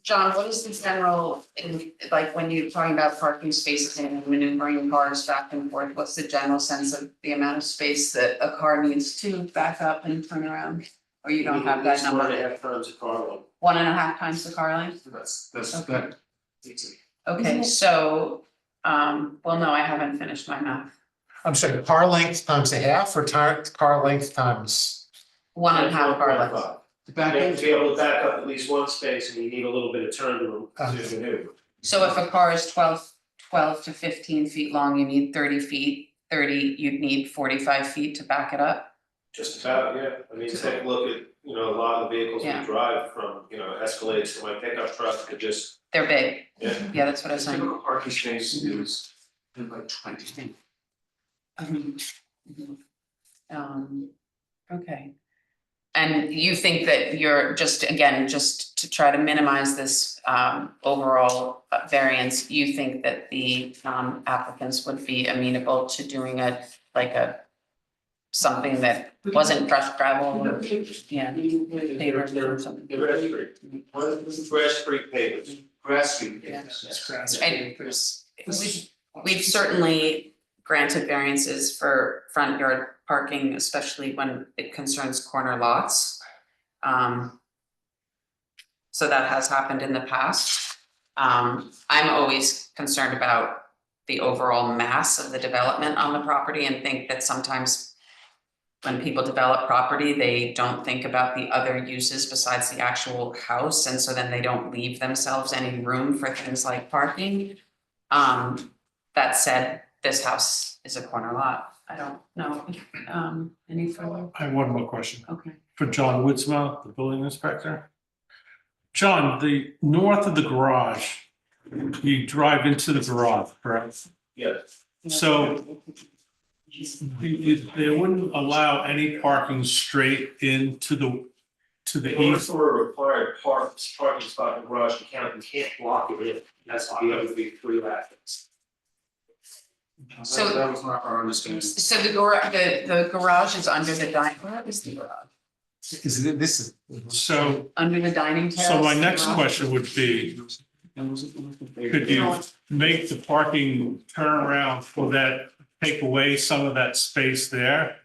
John, what is the general, like, when you're talking about parking spaces and maneuvering cars back and forth, what's the general sense of the amount of space that a car needs to back up and turn around? Or you don't have that number? 1.5 times the car length. 1.5 times the car length? That's Okay. that. Easy. Okay, Isn't it- so, well, no, I haven't finished my math. I'm sorry, car length times a half or car length times? 1.5 car length. The back You have end, to be able to back up at least one space and you need a little bit of turn to maneuver. So if a car is 12 to 15 feet long, you need 30 feet, you'd need 45 feet to back it up? Just about, yeah. I mean, take a look at, a lot of the vehicles we Yeah. drive from, Escalades to my pickup truck to just, They're big, yeah. yeah, that's what I was saying. typical parking space is like 20 feet. Okay. And you think that you're just to try to minimize this overall variance, you think that the applicants would be amenable to doing something that wasn't crushed gravel or, yeah, pavers or something? Grass-free pavers. Grass street. Yeah. Yes. And we've certainly granted variances for front yard parking, especially when it concerns corner lots. So that has happened in the past. I'm always concerned about the overall mass of the development on the property and think that sometimes when people develop property, they don't think about the other uses besides the actual house, and so then they don't leave themselves any room for things like parking. That said, this house is a corner lot. I don't know, any further, I have one more question okay. for John Woodsma, the building inspector. John, the north of the garage, you drive into the garage, correct? Yes. So they wouldn't allow any parking straight into the In order east. for a required parking spot in the garage to count, you can't block it in. That's to be able to be free access. So- That was not our understanding. So the garage is under the where is the garage? Is it, this is, So, Under the dining terrace? so my next garage? question would be, could you make the parking turnaround for that, take away some of that space there?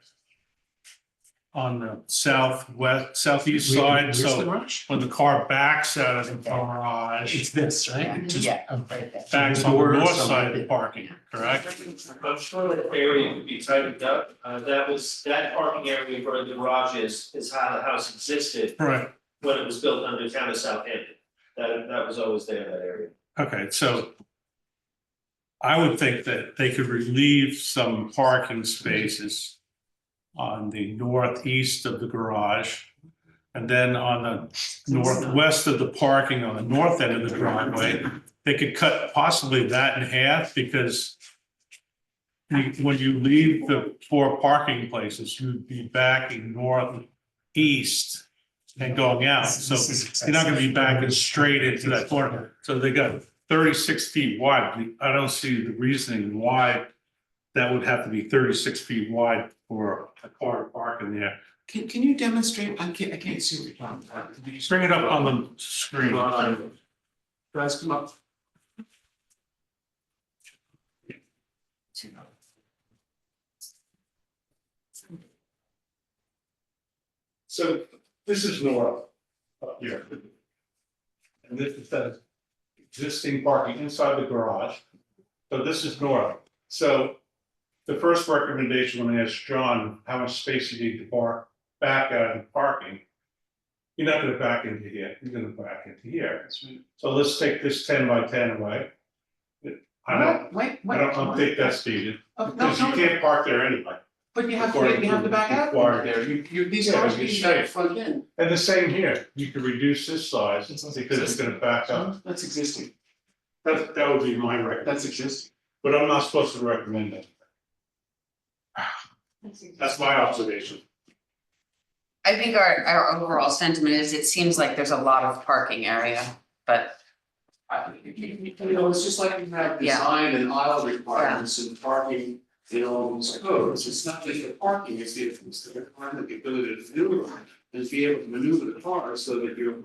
On the southeast side, where's the so garage? when the car backs out of the garage, It's this, right? Yeah. Okay. backs on the north side of the parking, correct? I'm sure that area could be tightened up. That parking area where the garage is how the house existed Right, when it was built under the town of Southampton. That was always there, that area. okay, so I would think that they could relieve some parking spaces on the northeast of the garage. And then on the northwest of the parking on the north end of the driveway, they could cut possibly that in half because when you leave the 4 parking places, you'd be backing northeast and going out. So you're not gonna be backing straight into that corner. So they got 36 feet wide. I don't see the reasoning why that would have to be 36 feet wide for a car to park in there. Can you demonstrate? I can't see what you're talking about. Could you Bring it up on the screen. Guys, come up. So this is north up here. And this is the existing parking inside the garage. So this is north. So the first recommendation when I asked John how much space you need to park back out of the parking, you're not gonna back into here, you're gonna back into here. So let's take this 10 by 10 away. I don't think that's needed, because you can't park there anyway. But you have to back out over there, these Yeah, cars you being say- back front end. And the same here, you could reduce this size because it's gonna back up. That's existing, That would be my recommendation, that's existing. but I'm not supposed to recommend that. That's my observation. I think our overall sentiment is it seems like there's a lot of parking area, but You know, it's just like you have Yeah. design and aisle requirements and parking in all these codes, it's not just the parking, it's the requirement, the ability to maneuver. And be able to maneuver the car so that you're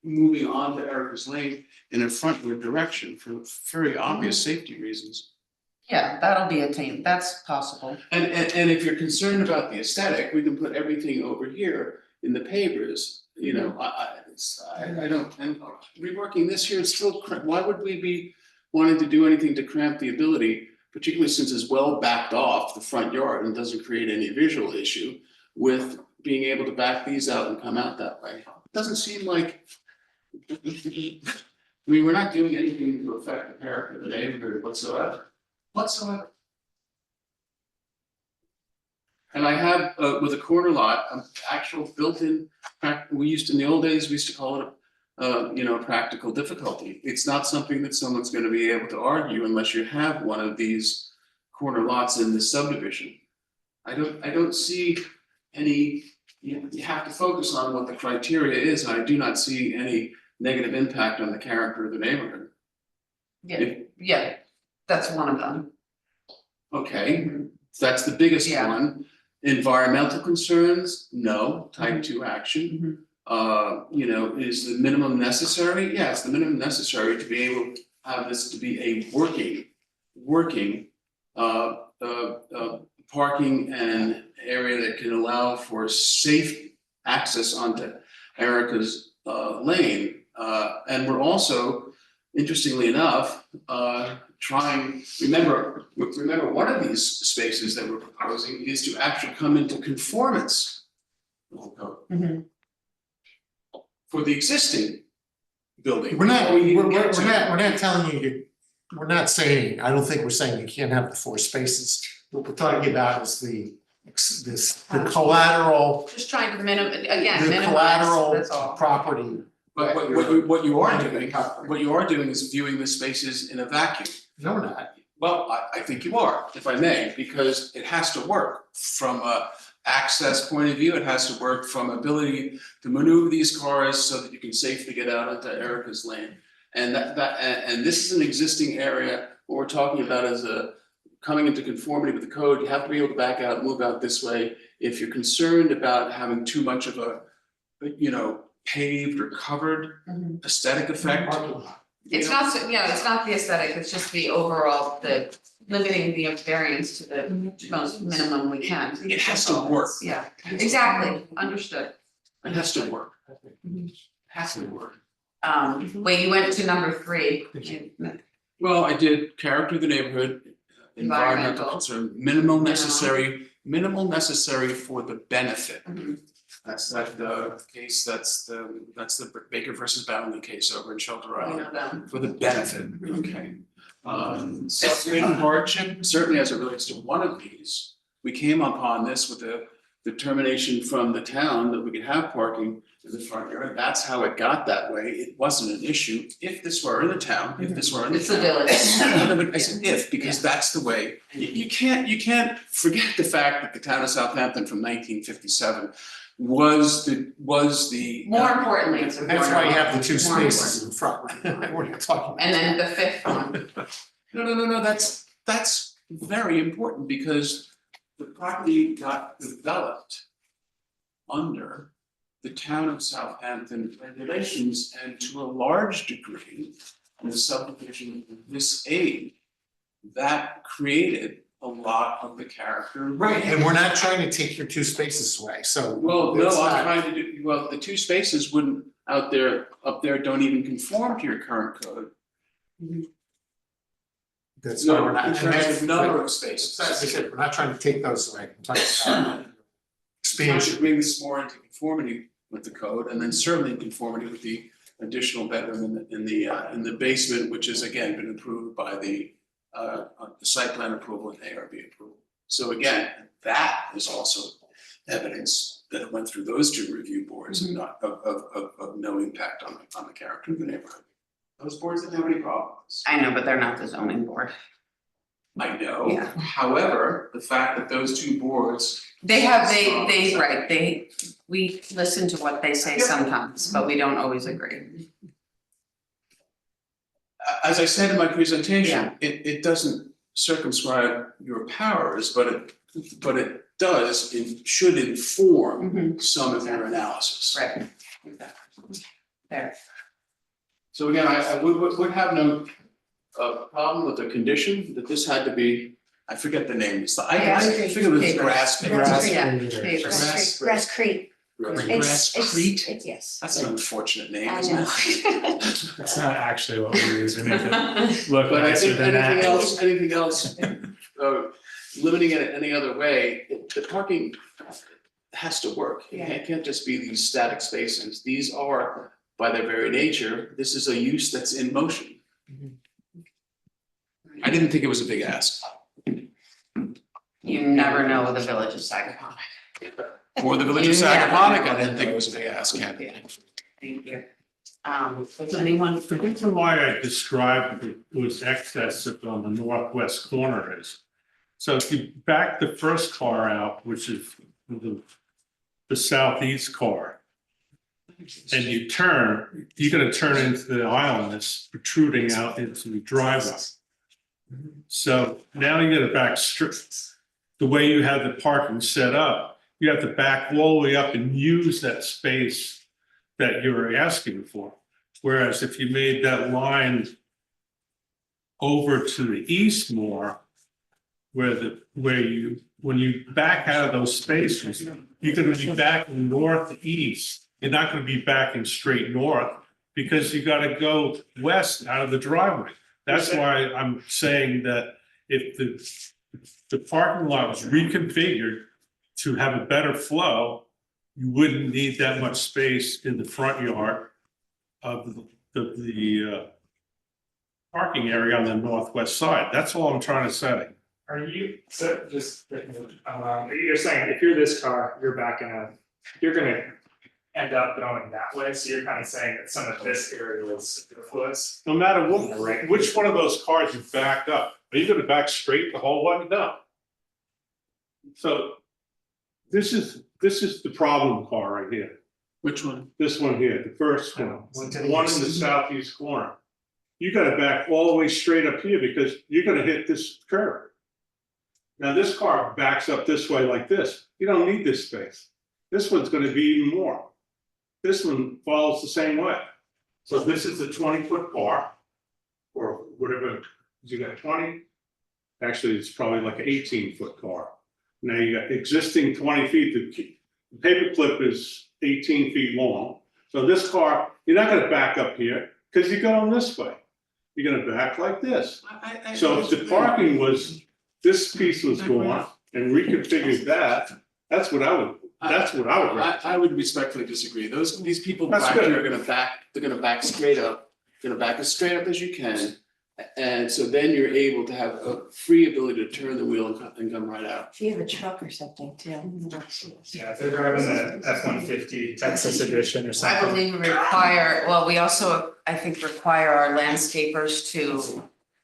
moving onto Erica's Lane in a frontward direction for very obvious safety reasons. yeah, that'll be attained, that's possible. And if you're concerned about the aesthetic, we can put everything over here in the pavers, you know, I don't, and reworking this here, it's still, why would we be wanting to do anything to cramp the ability, particularly since it's well backed off the front yard and doesn't create any visual issue with being able to back these out and come out that way? Doesn't seem like, I mean, we're not doing anything to affect the character of the neighborhood whatsoever. And I have, with a corner lot, an actual built-in, we used, in the old days, we used to call it you know, practical difficulty. It's not something that someone's gonna be able to argue unless you have one of these corner lots in this subdivision. I don't see any, you have to focus on what the criteria is, and I do not see any negative impact on the character of the neighborhood. Yeah, that's one of them. Okay, so that's the biggest Yeah. one. Environmental concerns, no, type 2 action. You know, is the minimum necessary? Yeah, it's the minimum necessary to be able to have this to be a working parking and area that can allow for safe access onto Erica's lane. And we're also, interestingly enough, trying, remember one of these spaces that we're proposing is to actually come into conformance with the code. For the existing building. We're not, before we even we're get to- not telling you, we're not saying, I don't think we're saying you can't have the 4 spaces. What we're talking about is the collateral, Just trying to again, the minimize, collateral that's all. property. But what you are doing is viewing the spaces in a vacuum. No, we're not. Well, I think you are, if I may, because it has to work from a access point of view, it has to work from ability to maneuver these cars so that you can safely get out into Erica's lane. And and this is an existing area, what we're talking about is coming into conformity with the code, you have to be able to back out, move out this way. If you're concerned about having too much of a, you know, paved or covered aesthetic effect. It's not, it's not the aesthetic, it's just the overall, the limiting the variance to the most minimum we can. It has to work. Yeah, exactly, understood. It has to work. It has to work. Wait, you went to number 3. Well, I did character of the neighborhood, environmental Environmental. concern, minimal necessary for the benefit. That's that case, that's the Baker versus Boundley case over in Shelter We Island, know that. for the benefit, okay. Suffering hardship, certainly as it relates to one of these, we came upon this with a determination from the town that we could have parking in the front yard. That's how it got that way. It wasn't an issue. If this were in the town, if this were in the It's the town. village. No, but I said if, because that's the way, you can't forget the fact that the town of Southampton from 1957 was the. More importantly, it's a. That's why you have the 2 More spaces in front. What are you talking about? And then the 5th one, No, that's very important because the property got developed under the town of Southampton regulations, and to a large degree, the subdivision of this age, that created a lot of the character. Right, and we're not trying to take your 2 spaces away, so. Well, no, it's I'm not- trying to do, well, the 2 spaces wouldn't up there don't even conform to your current code. That's why No, we're not. in and terms that's- of number of spaces. As I said, we're not trying to take those away, we're talking about Trying to expansion. bring this more into conformity with the code, and then certainly in conformity with the additional bedroom in the basement, which has again been approved by the site plan approval and ARB approval. So again, that is also evidence that it went through those two review boards and not of no impact on the character of the neighborhood. Those boards didn't have any problems. I know, but they're not the zoning board. I know, Yeah. however, the fact that those two boards. They right, we listen to what they say sometimes, but we don't always agree. As I said in my presentation, Yeah. it doesn't circumscribe your powers, but it does, it should inform some of your analysis. Right. Exactly. There. So again, I would have no problem with the condition that this had to be, I forget the name, it's the, I think it was grass. Yeah, Pavers. favors. Grass Creek. Grass It's- Crete? Yes. That's an unfortunate name, I isn't know. it? That's not actually what we use, we make it look But I nicer think than that. anything else, limiting it any other way, the parking has to work. It can't just be these static spaces. These are, by their very nature, this is a use that's in motion. I didn't think it was a big ask. You never know with the village of Sagaponic. For the village of Sagaponic, I didn't think it was a big ask, Ken. Thank you. Does anyone? The reason why I described it was excess on the northwest corner is, so if you back the first car out, which is the southeast car, and you turn, you're gonna turn into the island that's protruding out into the driveway. So now you gotta back straight, the way you have the parking set up, you have to back all the way up and use that space that you're asking for. Whereas if you made that line over to the east more, when you back out of those spaces, you're gonna be backing northeast. You're not gonna be backing straight north because you gotta go west out of the driveway. That's why I'm saying that if the parking lot was reconfigured to have a better flow, you wouldn't need that much space in the front yard of the parking area on the northwest side. That's all I'm trying to say. Are you, so just, you're saying if you're this car, you're backing up, you're gonna end up going that way, so you're kind of saying that some of this area was superfluous? No matter which one of those cars you back up, are you gonna back straight the whole way? No. So this is the problem car right here. Which one? This one here, the first one, One to the the one in east. the southeast corner. You gotta back all the way straight up here because you're gonna hit this curve. Now, this car backs up this way like this. You don't need this space. This one's gonna be even more. This one follows the same way. So this is a 20-foot car, or whatever, you got 20. Actually, it's probably like an 18-foot car. Now you got existing 20 feet, the paperclip is 18 feet long. So this car, you're not gonna back up here, because you're going this way. You're gonna back like this. So if the parking was, this piece was gone and reconfigured that, that's what I would recommend. I would respectfully disagree. These people That's back good. here are they're gonna back straight up, gonna back as straight up as you can. And so then you're able to have a free ability to turn the wheel and come right out. If you have a truck or something too. Yeah, if they're driving the F-150 Texas edition or I something. believe we require, well, we also, I think, require our landscapers to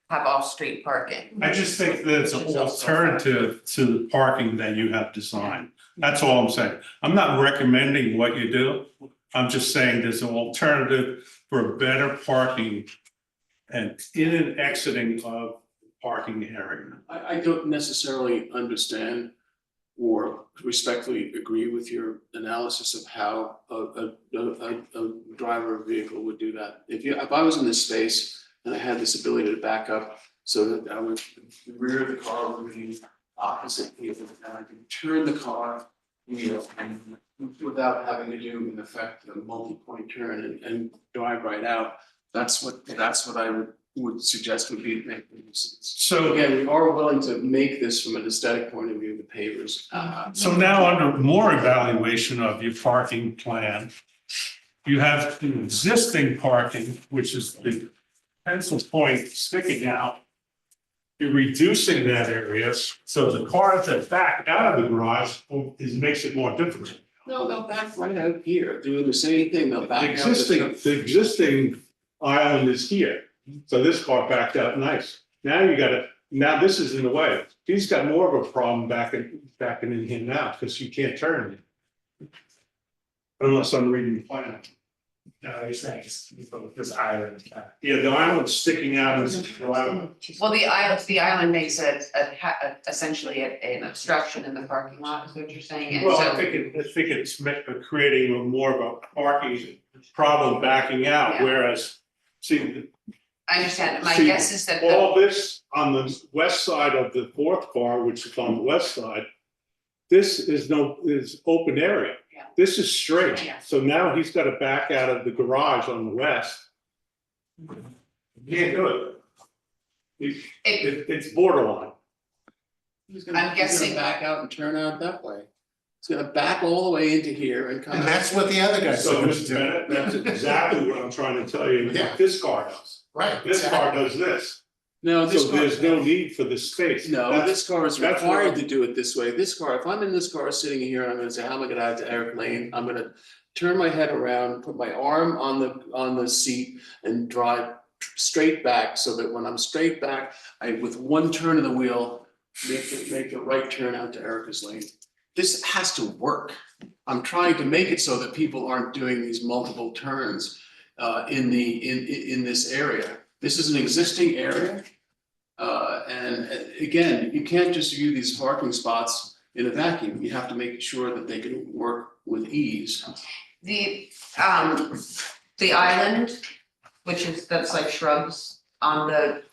have off-street parking. I just think that it's an alternative to the parking that you have designed. That's all I'm saying. I'm not recommending what you do. I'm just saying there's an alternative for better parking and in and exiting of parking area. I don't necessarily understand or respectfully agree with your analysis of how a driver of a vehicle would do that. If I was in this space and I had this ability to back up so that I would, the rear of the car would be opposite me, and I could turn the car, and without having to do, in effect, a multi-point turn and drive right out. That's what I would suggest would be make sense. So, Again, we are willing to make this from an aesthetic point of view, the pavers. so now under more evaluation of your parking plan, you have the existing parking, which is the pencil point sticking out. you're reducing that area, so the cars that back out of the garage makes it more difficult. No, they'll back right out here, doing the same thing, they'll The back out. existing island is here, so this car backed out nice. Now this is in the way. He's got more of a problem backing in here now, because you can't turn it. Unless I'm reading the plan. No, you're saying it's this island. Yeah, the island's sticking out as the island. Well, the island makes essentially an obstruction in the parking lot, is what you're saying, and Well, I so, think it's creating more of a parking problem backing out, Yeah. whereas, see, I understand, my See, guess is that all this on the west side of the fourth car, which is on the west side, this is open area. Yeah. This is straight, Yeah. so now he's got to back out of the garage on the west. You can't do it. It's borderline. I'm guessing- Back out and turn out that way. It's gonna back all the way into here and come And out. that's what the other guys So are Mr. doing. Bennett, that's exactly what I'm trying to tell you, Yeah. what this car does. Right. This car does this, No, this so car. there's no need for this space. No, That's- this car is that's required what- to do it this way. This car, if I'm in this car sitting here, and I'm gonna say, how am I gonna out to Eric Lane? I'm gonna turn my head around, put my arm on the seat and drive straight back, so that when I'm straight back, with one turn of the wheel, make the right turn out to Erica's Lane. This has to work. I'm trying to make it so that people aren't doing these multiple turns in this area. This is an existing area. And again, you can't just view these parking spots in a vacuum. You have to make sure that they can work with ease. the island, that's like shrubs it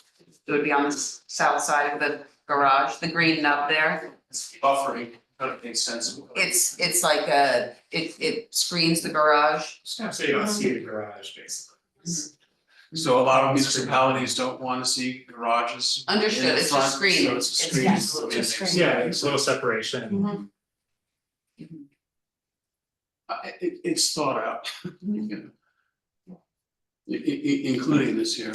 would be on the south side of the garage, the green up there. It's buffering, kind of makes sense. It's like it screens the garage. So you don't see the garage, basically. So a lot of municipalities don't want to see garages. in Understood, the it's front, just screening. So it's a It's- screen. yes, so it's it a makes screen. sense. Yeah, it's a little separation. Mhm. It's thought out. You know. Including this here.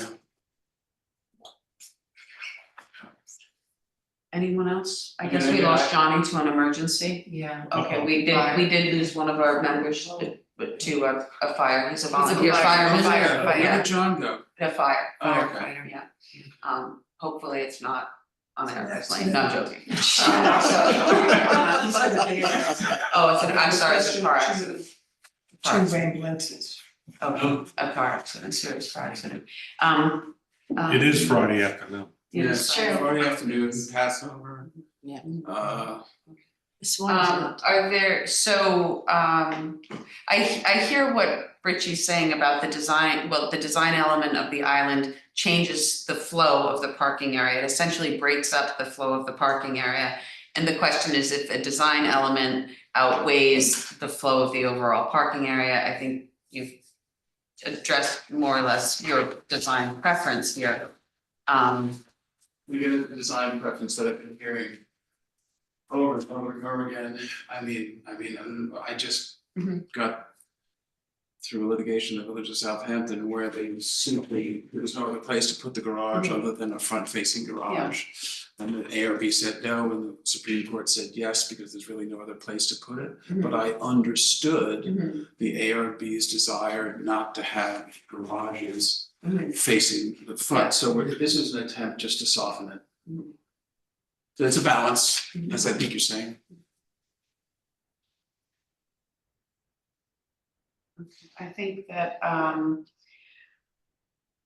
Anyone else? I guess we lost Johnny to an emergency. Yeah. Okay, we did lose one of our members to a fire. He's a volunteer fireman. fireman. Where Yeah, did John go? a fire. Oh, okay. Firefighter, yeah. Hopefully it's not on an airplane, not joking. I'm sorry, it's a car accident. Car Two accident. ambulances. Oh, a car accident, serious car accident. It is Friday afternoon. Yes, Friday afternoon, Passover. Yeah. This one is Are there, I hear what Richie's saying about the design, the design element of the island changes the flow of the parking area. It essentially breaks up the flow of the parking area. And the question is if a design element outweighs the flow of the overall parking area. I think you've addressed more or less your design preference here. We get a design preference that I've been hearing over and over and over again. I just got through litigation in the village of Southampton where there was no other place to put the garage other than a front facing garage. And the ARB said no, and the Supreme Court said yes, because there's really no other place to put it. But I understood the ARB's desire not to have garages facing the front, so this is an attempt just to soften it. So it's a balance, as I think you're saying. I think that I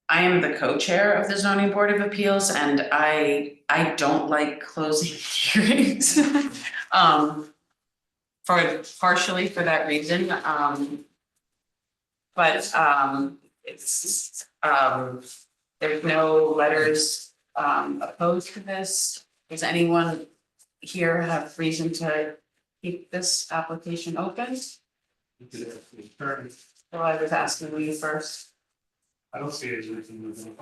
am the co-chair of the zoning board of appeals and I don't like closing hearings. Partially for that reason, but it's there's no letters opposed to this. Does anyone here have reason to keep this application open? So I was asking you first. I don't see any reason moving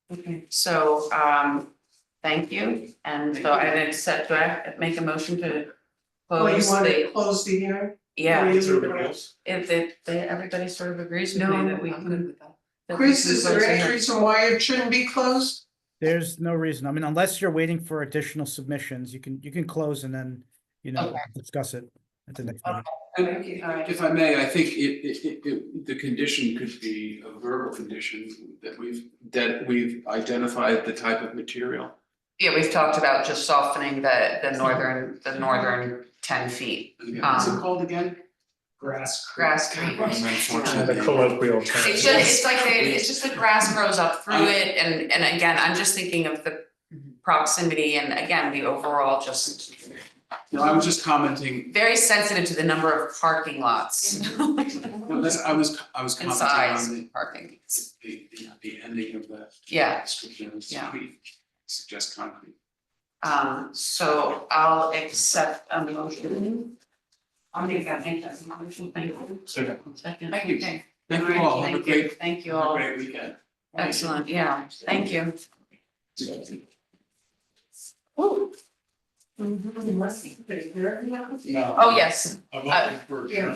it. Okay, so thank you, and so I then said, do I make a motion to Well, you close want to the, close the hearing? yeah, Or you Sort of leave it rules. if everybody sort of agrees with me that we can. that we Chris, can is there close the any hearing. reason why it shouldn't be closed? There's no reason. I mean, unless you're waiting for additional submissions, you can close and then, Okay. discuss it at the next meeting. Thank you. If I may, I think the condition could be a verbal condition that we've identified the type of material. Yeah, we've talked about just softening the northern 10 feet. What's it called again? Grass green. The colloquial term. It's like it's just the grass grows up through it, and again, I'm just thinking of the proximity and again, the overall just No, I was just commenting, very sensitive to the number of parking lots no, I was and commenting size on of parking. the ending of the Yeah, description of Yeah. concrete, suggest concrete. so I'll accept a motion. I'll make that motion, thank you. Second. Second. Thank you. Okay. Thank you all, have a Thank you. great, Thank you have a all, great weekend. excellent, yeah, thank you. Ooh. Oh, yes,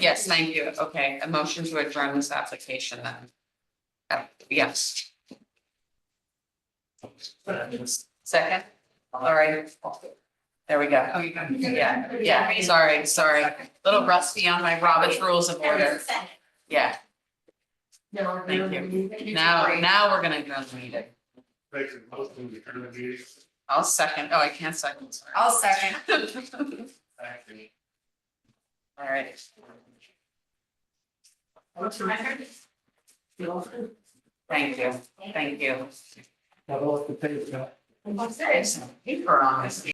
yes, thank you, okay, a motion to adjourn this application then. Yes. Second, all right. There we go. Oh, you got it. Yeah, sorry, little rusty on my Robert's Rules of Order, yeah, thank you. Now we're gonna go to meeting. I'll second, oh, I can't second, sorry. I'll second. All right. Thank you, thank you. Have a look at the page, There's some paper on this.